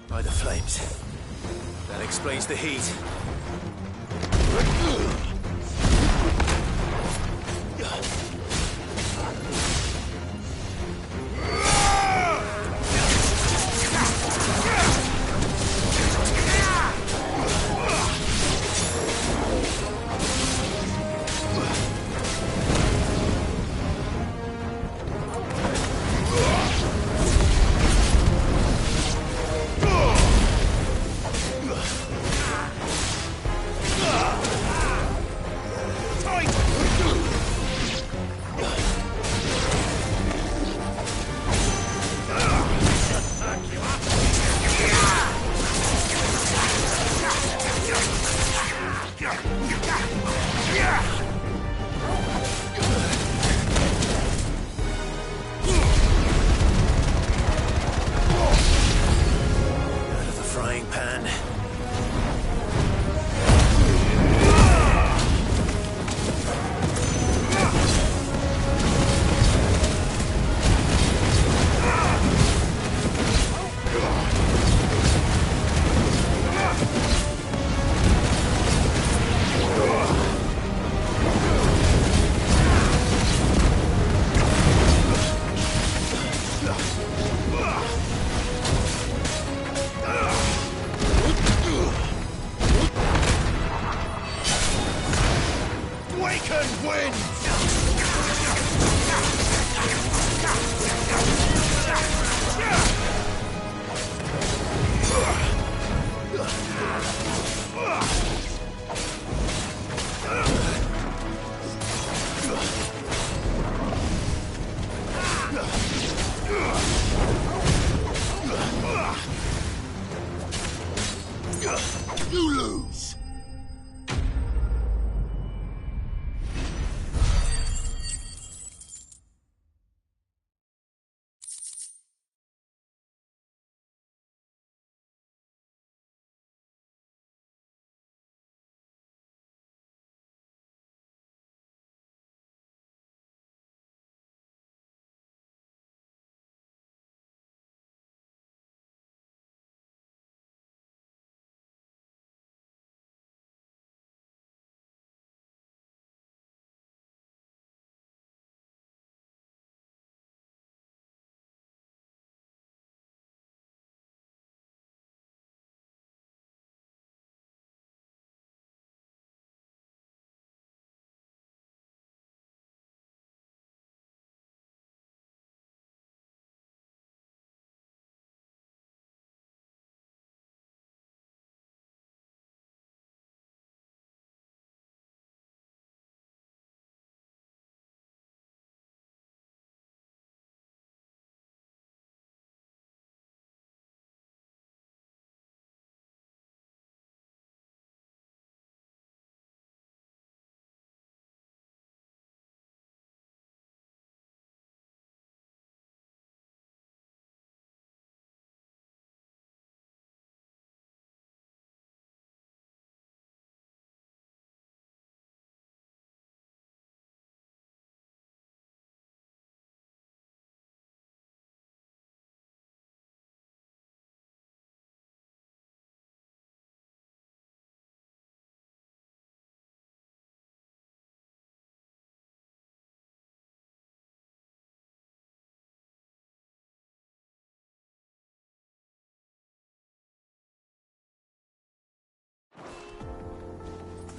By the flames. That explains the heat.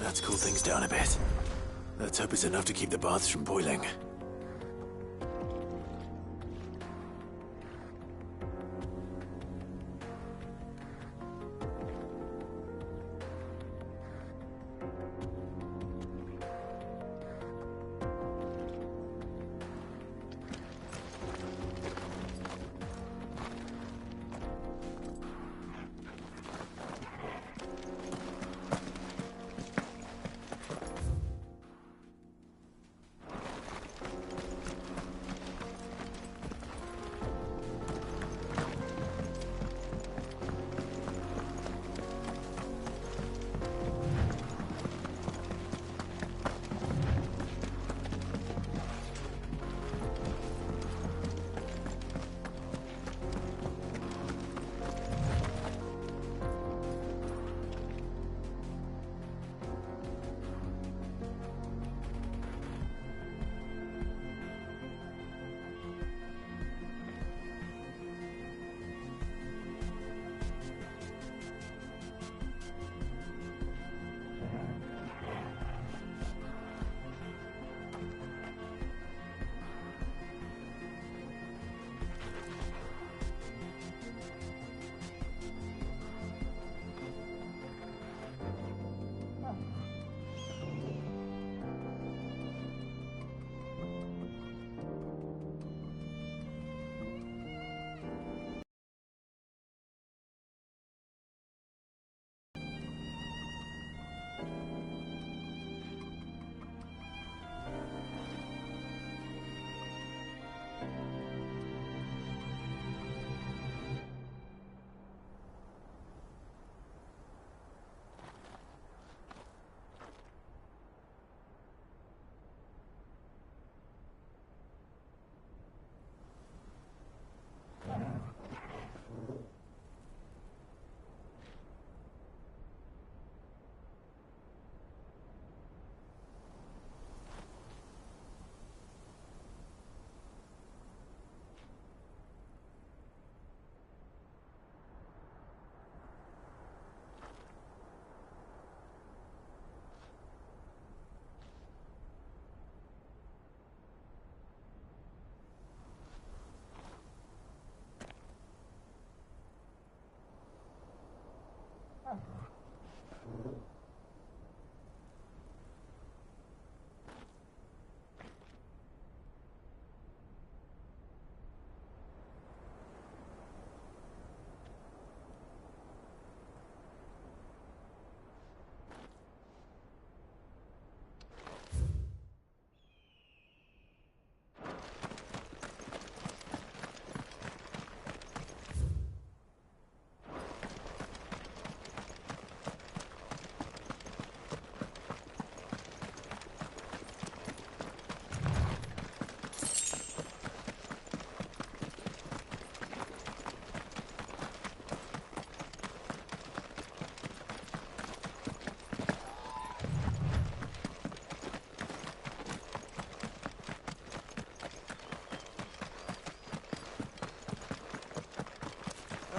That's cooled things down a bit. Let's hope it's enough to keep the baths from boiling.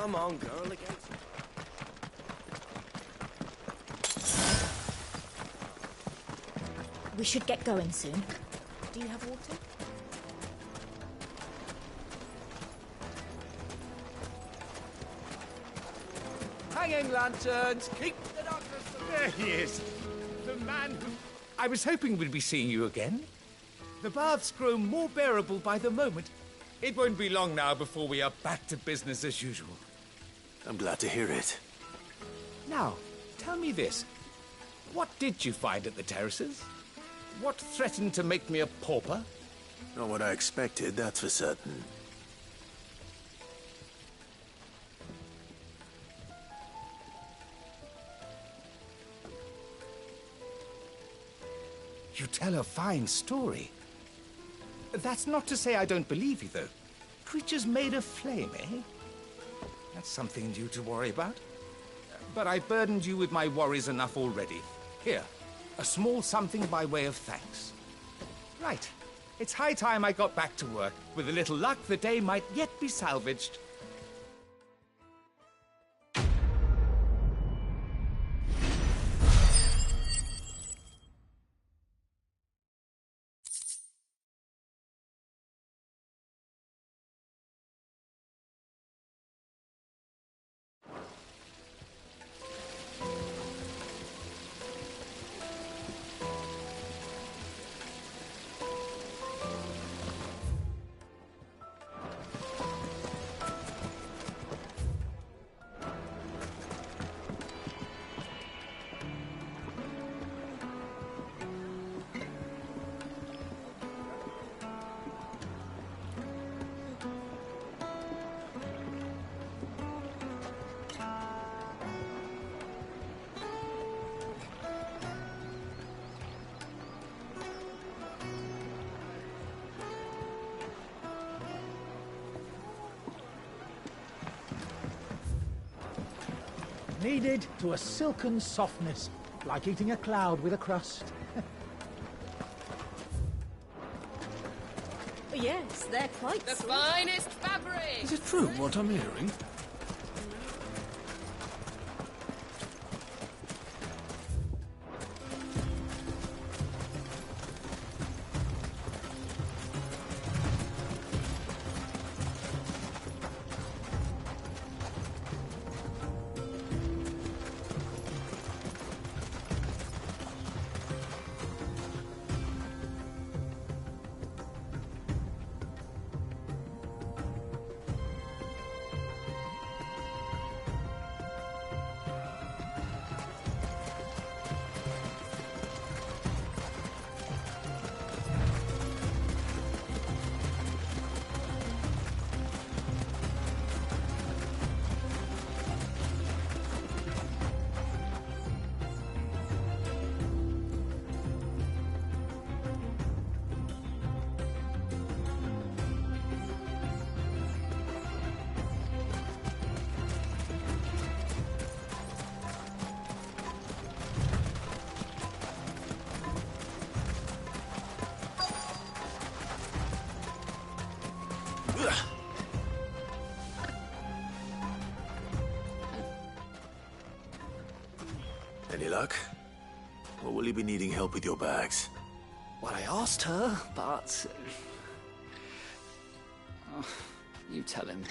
Come on, girl, against... We should get going soon. Do you have water? Hanging lanterns, keep the darkness away. There he is. The man who... I was hoping we'd be seeing you again. The baths grow more bearable by the moment. It won't be long now before we are back to business as usual. I'm glad to hear it. Now, tell me this. What did you find at the terraces? What threatened to make me a pauper? Not what I expected, that's for certain. You tell a fine story. That's not to say I don't believe you, though. Creatures made of flame, eh? That's something new to worry about. But I've burdened you with my worries enough already. Here, a small something by way of thanks. Right. It's high time I got back to work. With a little luck, the day might yet be salvaged. kneaded to a silken softness, like eating a cloud with a crust. Yes, they're quite The sweet. finest fabric! Is it true what I'm hearing? Any luck? Or will you be needing help with your bags? Well, I asked her, but... Oh, you tell him.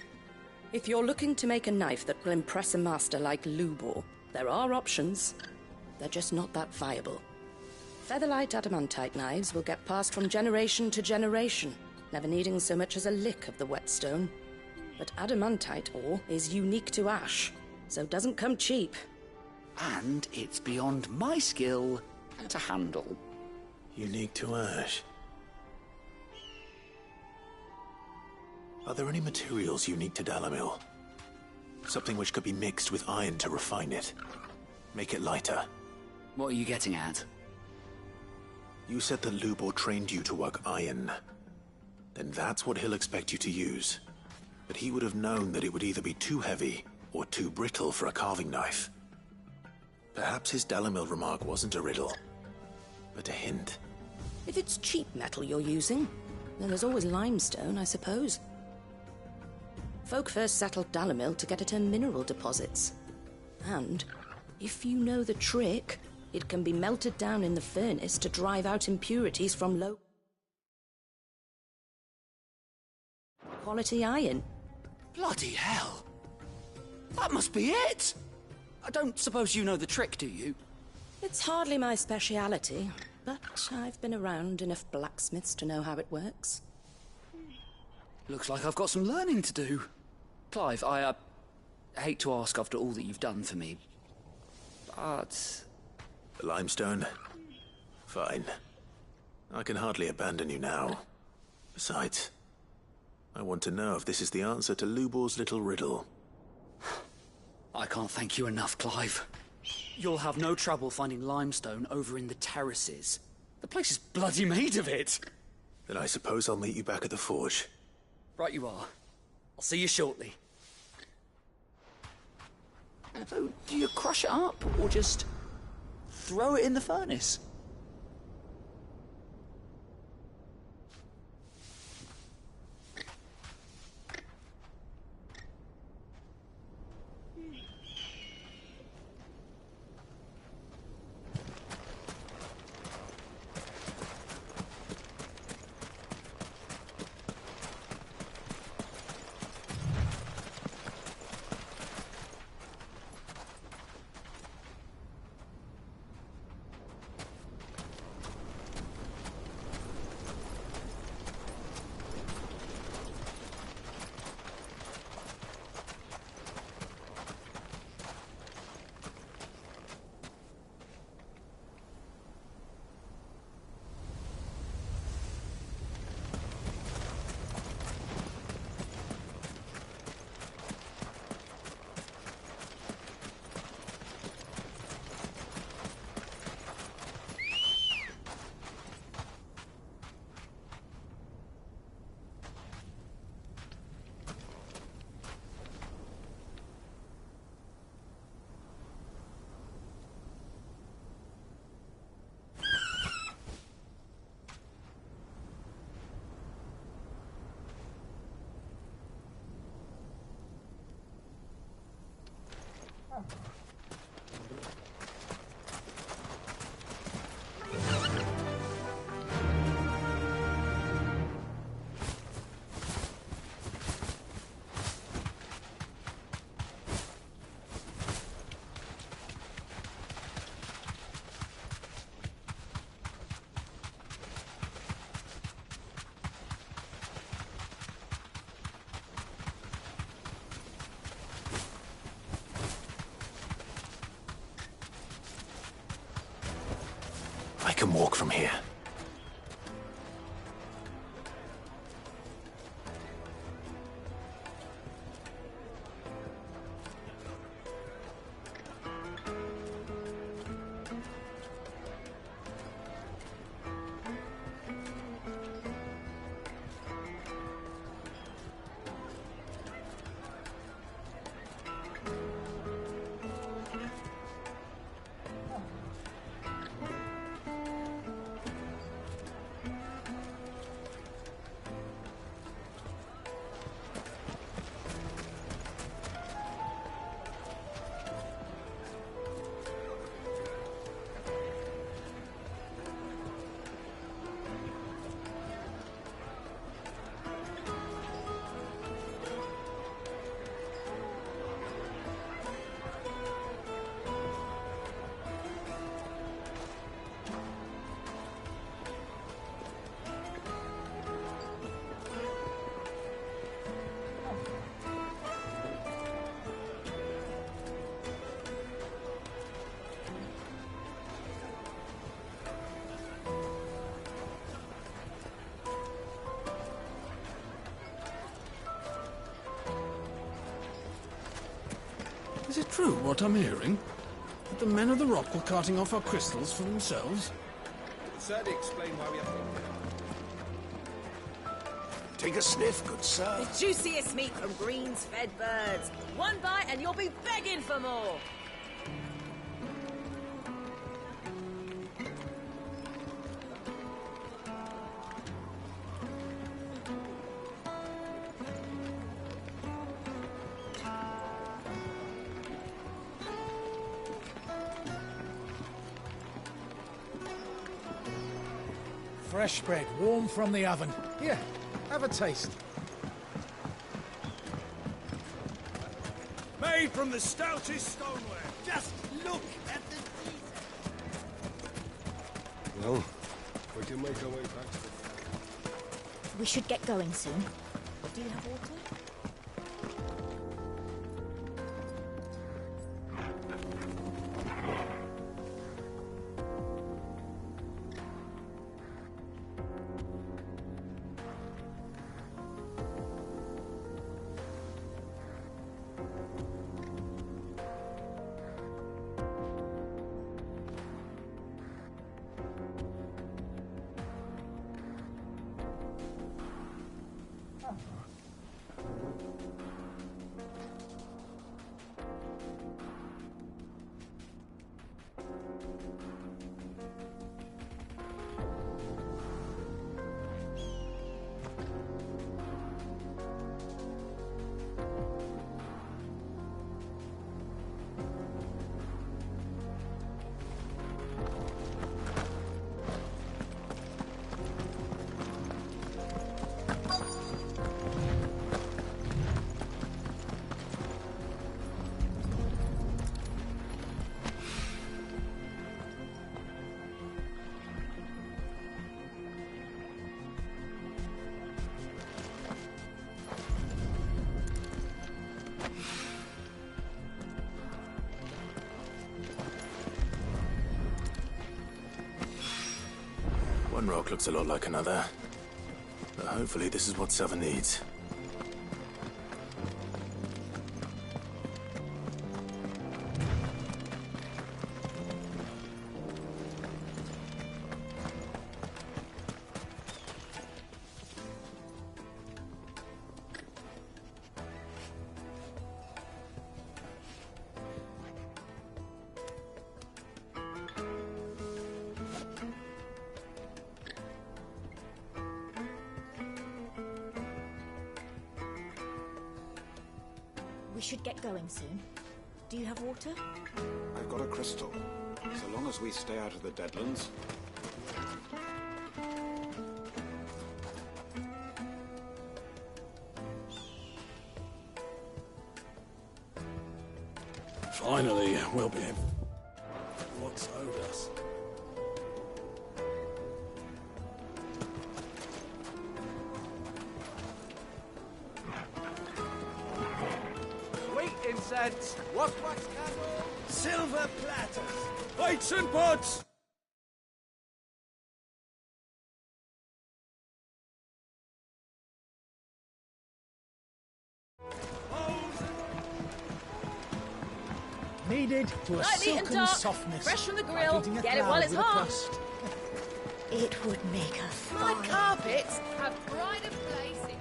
If you're looking to make a knife that will impress a master like Lubor, there are options. They're just not that viable. Featherlight adamantite knives will get passed from generation to generation, never needing so much as a lick of the whetstone. But adamantite ore is unique to ash, so it doesn't come cheap. And it's beyond my skill to handle. Unique to ash. Are there any materials unique to Dalamil? Something which could be mixed with iron to refine it. Make it lighter. What are you getting at? You said that Lubor trained you to work iron. Then that's what he'll expect you to use. But he would have known that it would either be too heavy or too brittle for a carving knife. Perhaps his Dalamil remark wasn't a riddle, but a hint. If it's cheap metal you're using, then there's always limestone, I suppose. Folk first settled Dalamil to get at her mineral deposits. And, if you know the trick, it can be melted down in the furnace to drive out impurities from low quality iron. Bloody hell! That must be it! I don't suppose you know the trick, do you? It's hardly my speciality, but I've been around enough blacksmiths to know how it works. Looks like I've got some learning to do. Clive, I hate to ask after all that you've done for me, but... The limestone? Fine. I can hardly abandon you now. Besides, I want to know if this is the answer to Lubor's little riddle. I can't thank you enough, Clive. You'll have no trouble finding limestone over in the terraces. The place is bloody made of it. Then I suppose I'll meet you back at the forge. Right you are. I'll see you shortly. So, do you crush it up, or just throw it in the furnace? can walk from here. Is it true what I'm hearing? That the men of the rock were carting off our crystals for themselves? It certainly explain why we have to... Take a sniff, good sir. The juiciest meat from greens-fed birds. One bite and you'll be begging for more. Fresh bread, warm from the oven. Here, have a taste. Made from the stoutest stoneware. Just look at the detail. Well, we can make our way back to the... We should get going soon. Do you have water? One rock looks a lot like another. But hopefully this is what Sava needs. We should get going soon. Do you have water? I've got a crystal. So long as we stay out of the Deadlands. Finally, we'll be what's owed us. Wheat incense, wax candles, Silver platters. plates and pots. Kneaded to a Lightly and silken dark, softness. fresh from the like grill. eating a Get it cloud while it's with a hot. crust. It would make a My fine... carpets have pride of place in.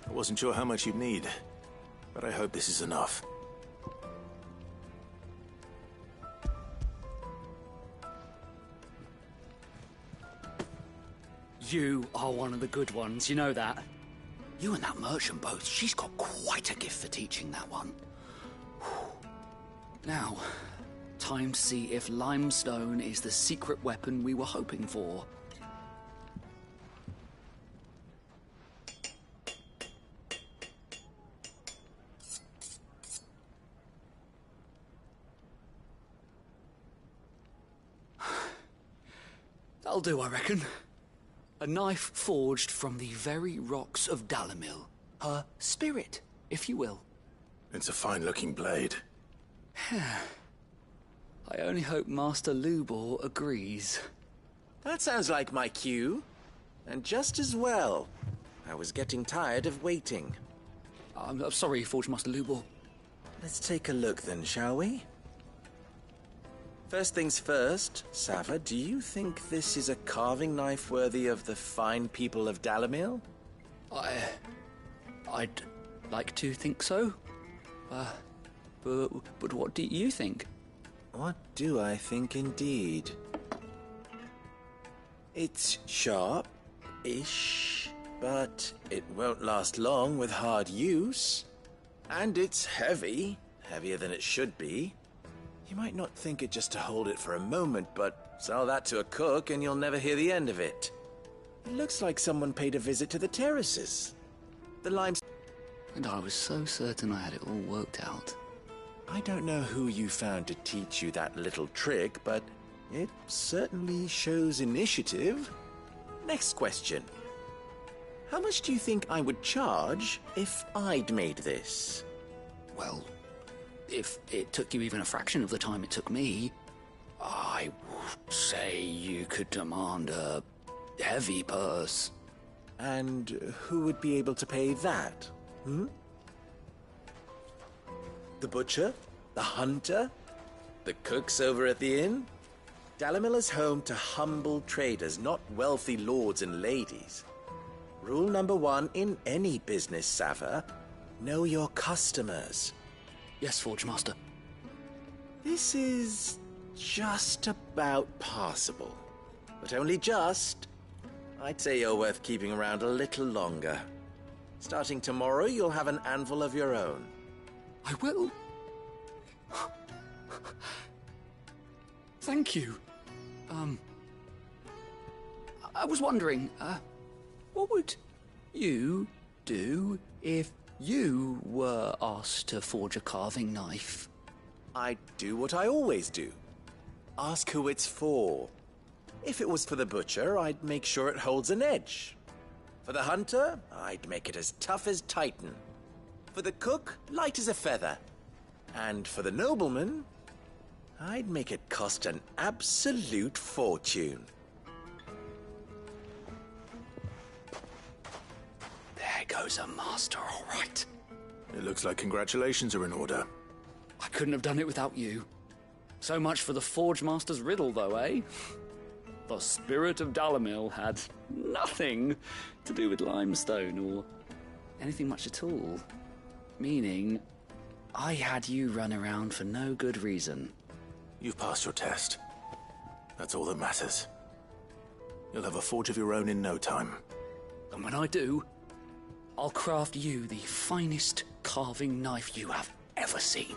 I wasn't sure how much you'd need, but I hope this is enough. You are one of the good ones, you know that? You and that merchant both, she's got quite a gift for teaching that one. Now, time to see if limestone is the secret weapon we were hoping for. That'll do, I reckon. A knife forged from the very rocks of Dalamil. Her spirit, if you will. It's a fine-looking blade. I only hope Master Lubor agrees. That sounds like my cue. And just as well. I was getting tired of waiting. I'm sorry, Forge Master Lubor. Let's take a look then, shall we? First things first, Sava, do you think this is a carving knife worthy of the fine people of Dalamil? I'd like to think so. But what do you think? What do I think indeed? It's sharp-ish, but it won't last long with hard use. And it's heavy, heavier than it should be. You might not think it just to hold it for a moment, but sell that to a cook and you'll never hear the end of it. It looks like someone paid a visit to the terraces. The limes... And I was so certain I had it all worked out. I don't know who you found to teach you that little trick, but it certainly shows initiative. Next question. How much do you think I would charge if I'd made this? Well, if it took you even a fraction of the time it took me, I would say you could demand a heavy purse. And who would be able to pay that? The butcher? The hunter? The cooks over at the inn? Dalamil is home to humble traders, not wealthy lords and ladies. Rule number 1 in any business, Sava, know your customers. Yes, Forge Master. This is just about passable. But only just. I'd say you're worth keeping around a little longer. Starting tomorrow, you'll have an anvil of your own. I will. Thank you. I was wondering, what would you do if you were asked to forge a carving knife? I'd do what I always do. Ask who it's for. If it was for the butcher, I'd make sure it holds an edge. For the hunter, I'd make it as tough as Titan. For the cook, light as a feather. And for the nobleman, I'd make it cost an absolute fortune. There goes a master, all right. It looks like congratulations are in order. I couldn't have done it without you. So much for the Forge Master's riddle, though, eh? The spirit of Dalamil had nothing to do with limestone or anything much at all. Meaning, I had you run around for no good reason. You've passed your test. That's all that matters. You'll have a forge of your own in no time. And when I do, I'll craft you the finest carving knife you have ever seen.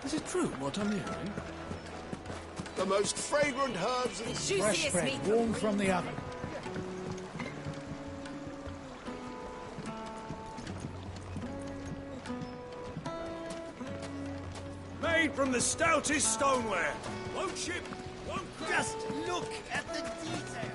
Is it true what I'm hearing? The most fragrant herbs and Fresh bread, warm from the oven. made from the stoutest stoneware. Won't ship, won't Just look at the detail.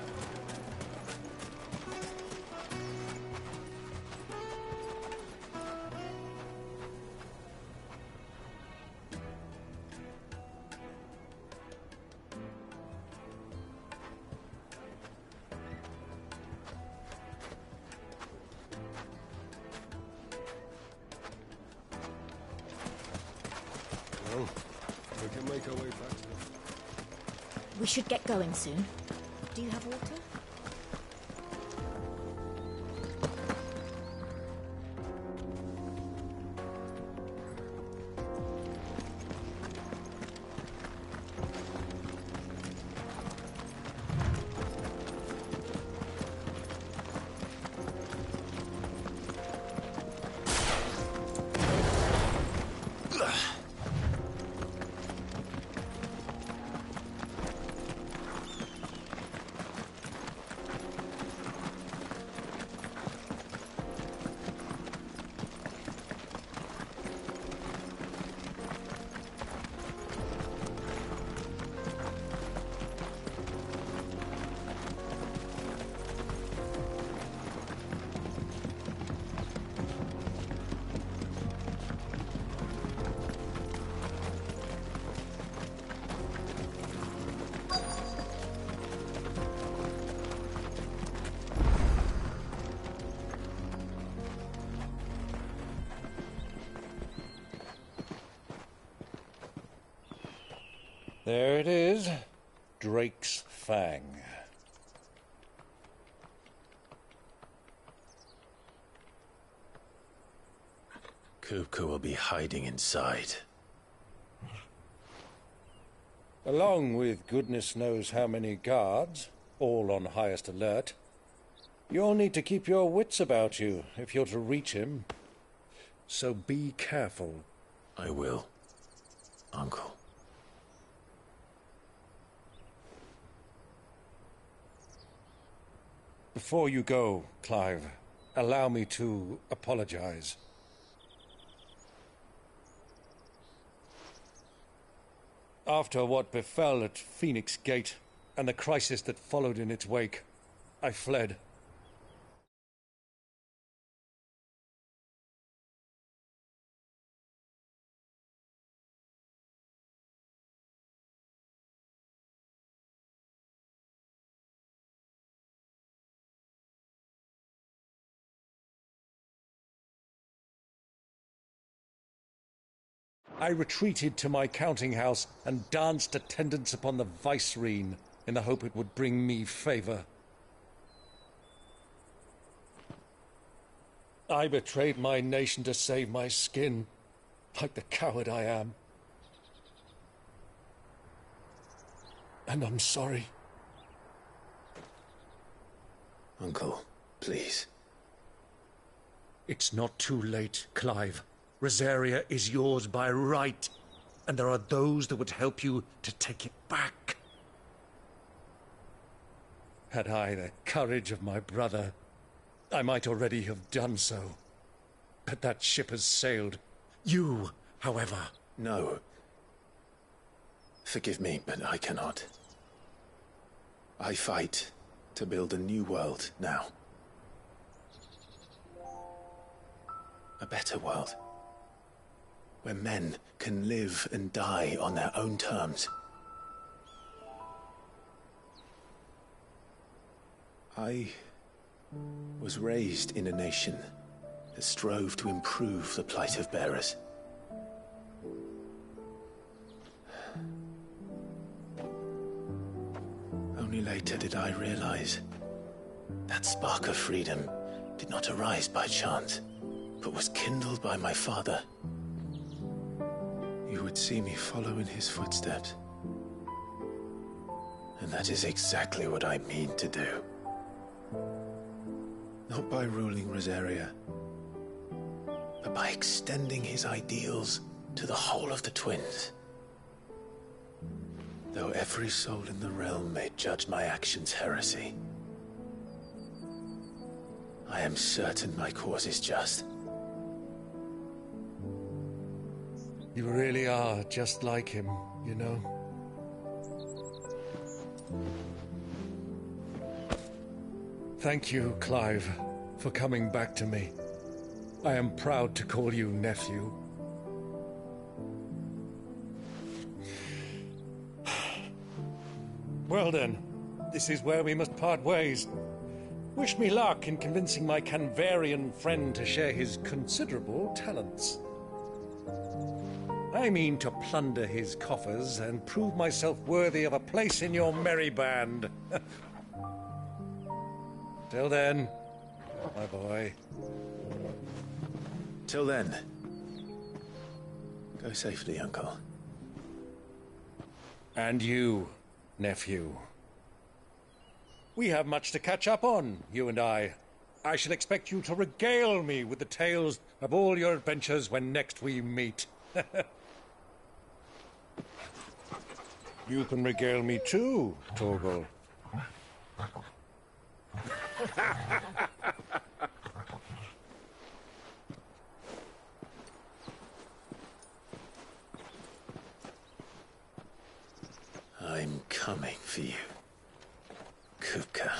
Well, we can make our way back to the... We should get going soon. Do you have water? There it is. Drake's Fang. Kupka will be hiding inside. Along with goodness knows how many guards, all on highest alert. You'll need to keep your wits about you if you're to reach him. So be careful. I will, Uncle. Before you go, Clive, allow me to apologize. After what befell at Phoenix Gate and the crisis that followed in its wake, I fled. I retreated to my counting house and danced attendance upon the vicereine in the hope it would bring me favor. I betrayed my nation to save my skin, like the coward I am. And I'm sorry. Uncle, please. It's not too late, Clive. Rosaria is yours by right, and there are those that would help you to take it back. Had I the courage of my brother, I might already have done so. But that ship has sailed. You, however... No. Forgive me, but I cannot. I fight to build a new world now. A better world. Where men can live and die on their own terms. I was raised in a nation that strove to improve the plight of bearers. Only later did I realize that spark of freedom did not arise by chance, but was kindled by my father. You would see me follow in his footsteps. And that is exactly what I mean to do. Not by ruling Rosaria, but by extending his ideals to the whole of the twins. Though every soul in the realm may judge my actions heresy, I am certain my cause is just. You really are just like him, you know? Thank you, Clive, for coming back to me. I am proud to call you nephew. Well then, this is where we must part ways. Wish me luck in convincing my Canvarian friend to share his considerable talents. I mean to plunder his coffers and prove myself worthy of a place in your merry band. Till then, my boy. Till then, go safely, Uncle. And you, nephew. We have much to catch up on, you and I. I shall expect you to regale me with the tales of all your adventures when next we meet. You can regale me too, Torgal. I'm coming for you, Kupka.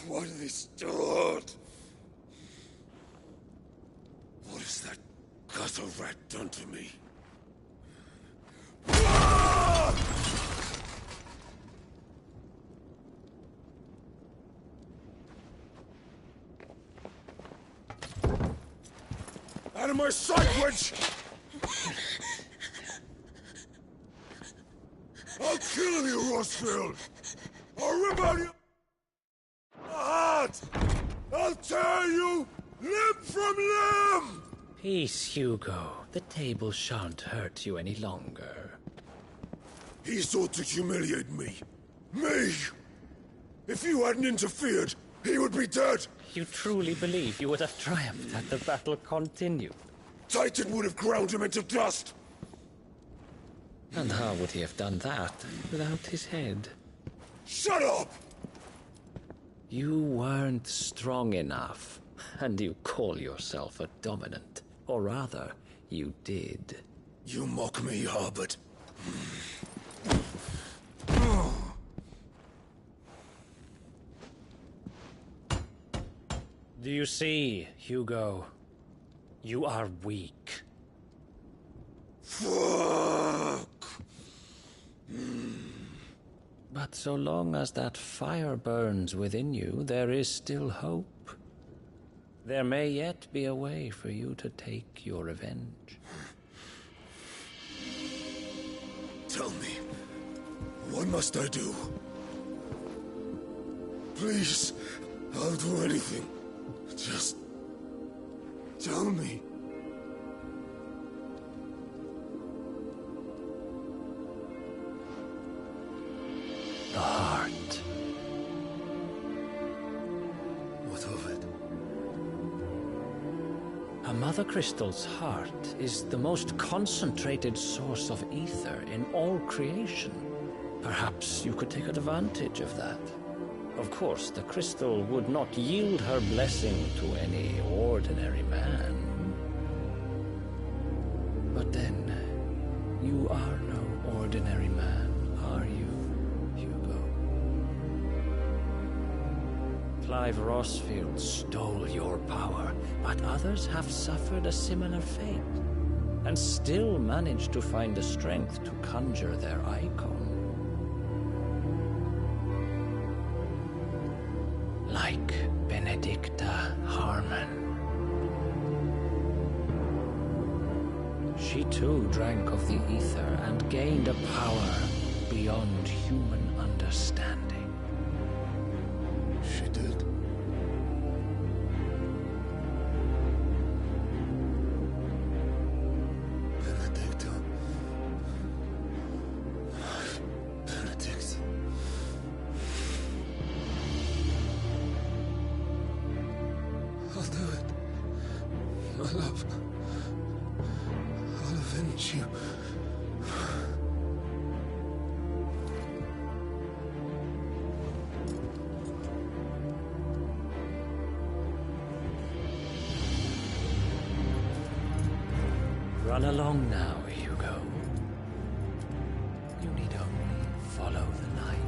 What have they stored? What has that gutter rat done to me? Out of my sight, witch! I'll kill you, Rossfield! I'll rip out your heart! I'll tear you limb from limb! Peace, Hugo. The table shan't hurt you any longer. He sought to humiliate me. Me! If you hadn't interfered, he would be dead! You truly believe you would have triumphed had the battle continued? Titan would have ground him into dust! And how would he have done that without his head? Shut up! You weren't strong enough, and you call yourself a dominant. Or rather, you did. You mock me, Harbert. Do you see, Hugo? You are weak. Fuck! But so long as that fire burns within you, there is still hope. There may yet be a way for you to take your revenge. Tell me, what must I do? Please, I'll do anything. Just tell me. The heart. What of it? A Mother Crystal's heart is the most concentrated source of ether in all creation. Perhaps you could take advantage of that. Of course, the crystal would not yield her blessing to any ordinary man. But then, you are no ordinary man, are you, Hugo? Clive Rossfield stole your power, but others have suffered a similar fate, and still managed to find the strength to conjure their icon. Like Benedicta Harmon. She too drank of the ether and gained a power beyond human understanding. She did. Benedicta. Benedict. I'll do it. My love. I'll avenge you. Run along now, Hugo. You need only follow the light.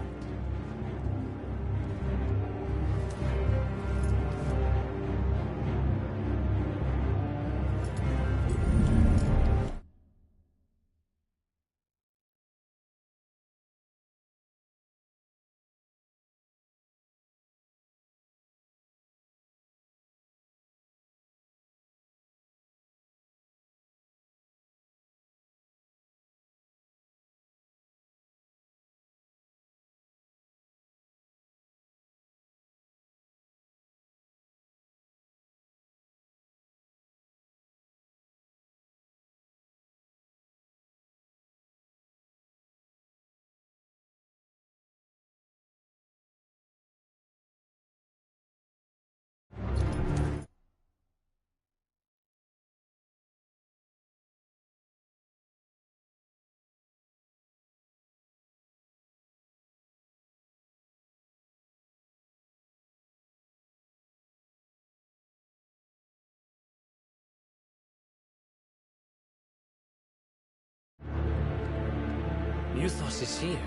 Muthos is here.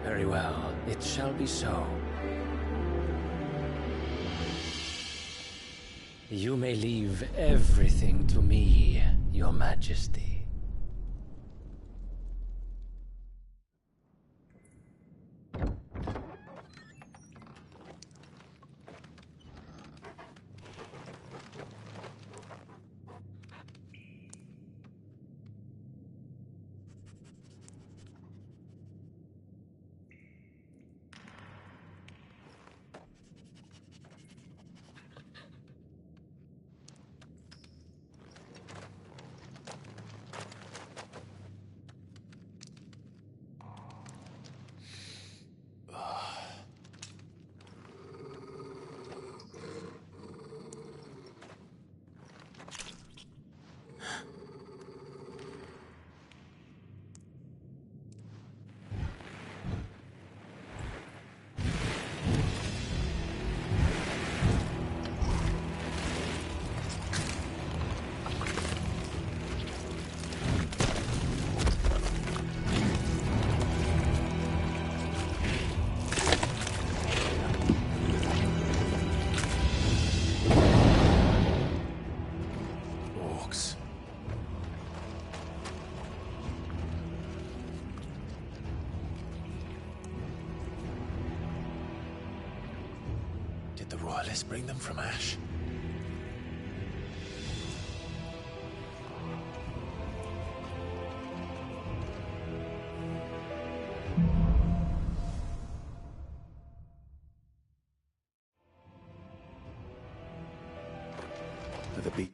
Very well, it shall be so. You may leave everything to me, Your Majesty. Did the Royalists bring them from Ash? The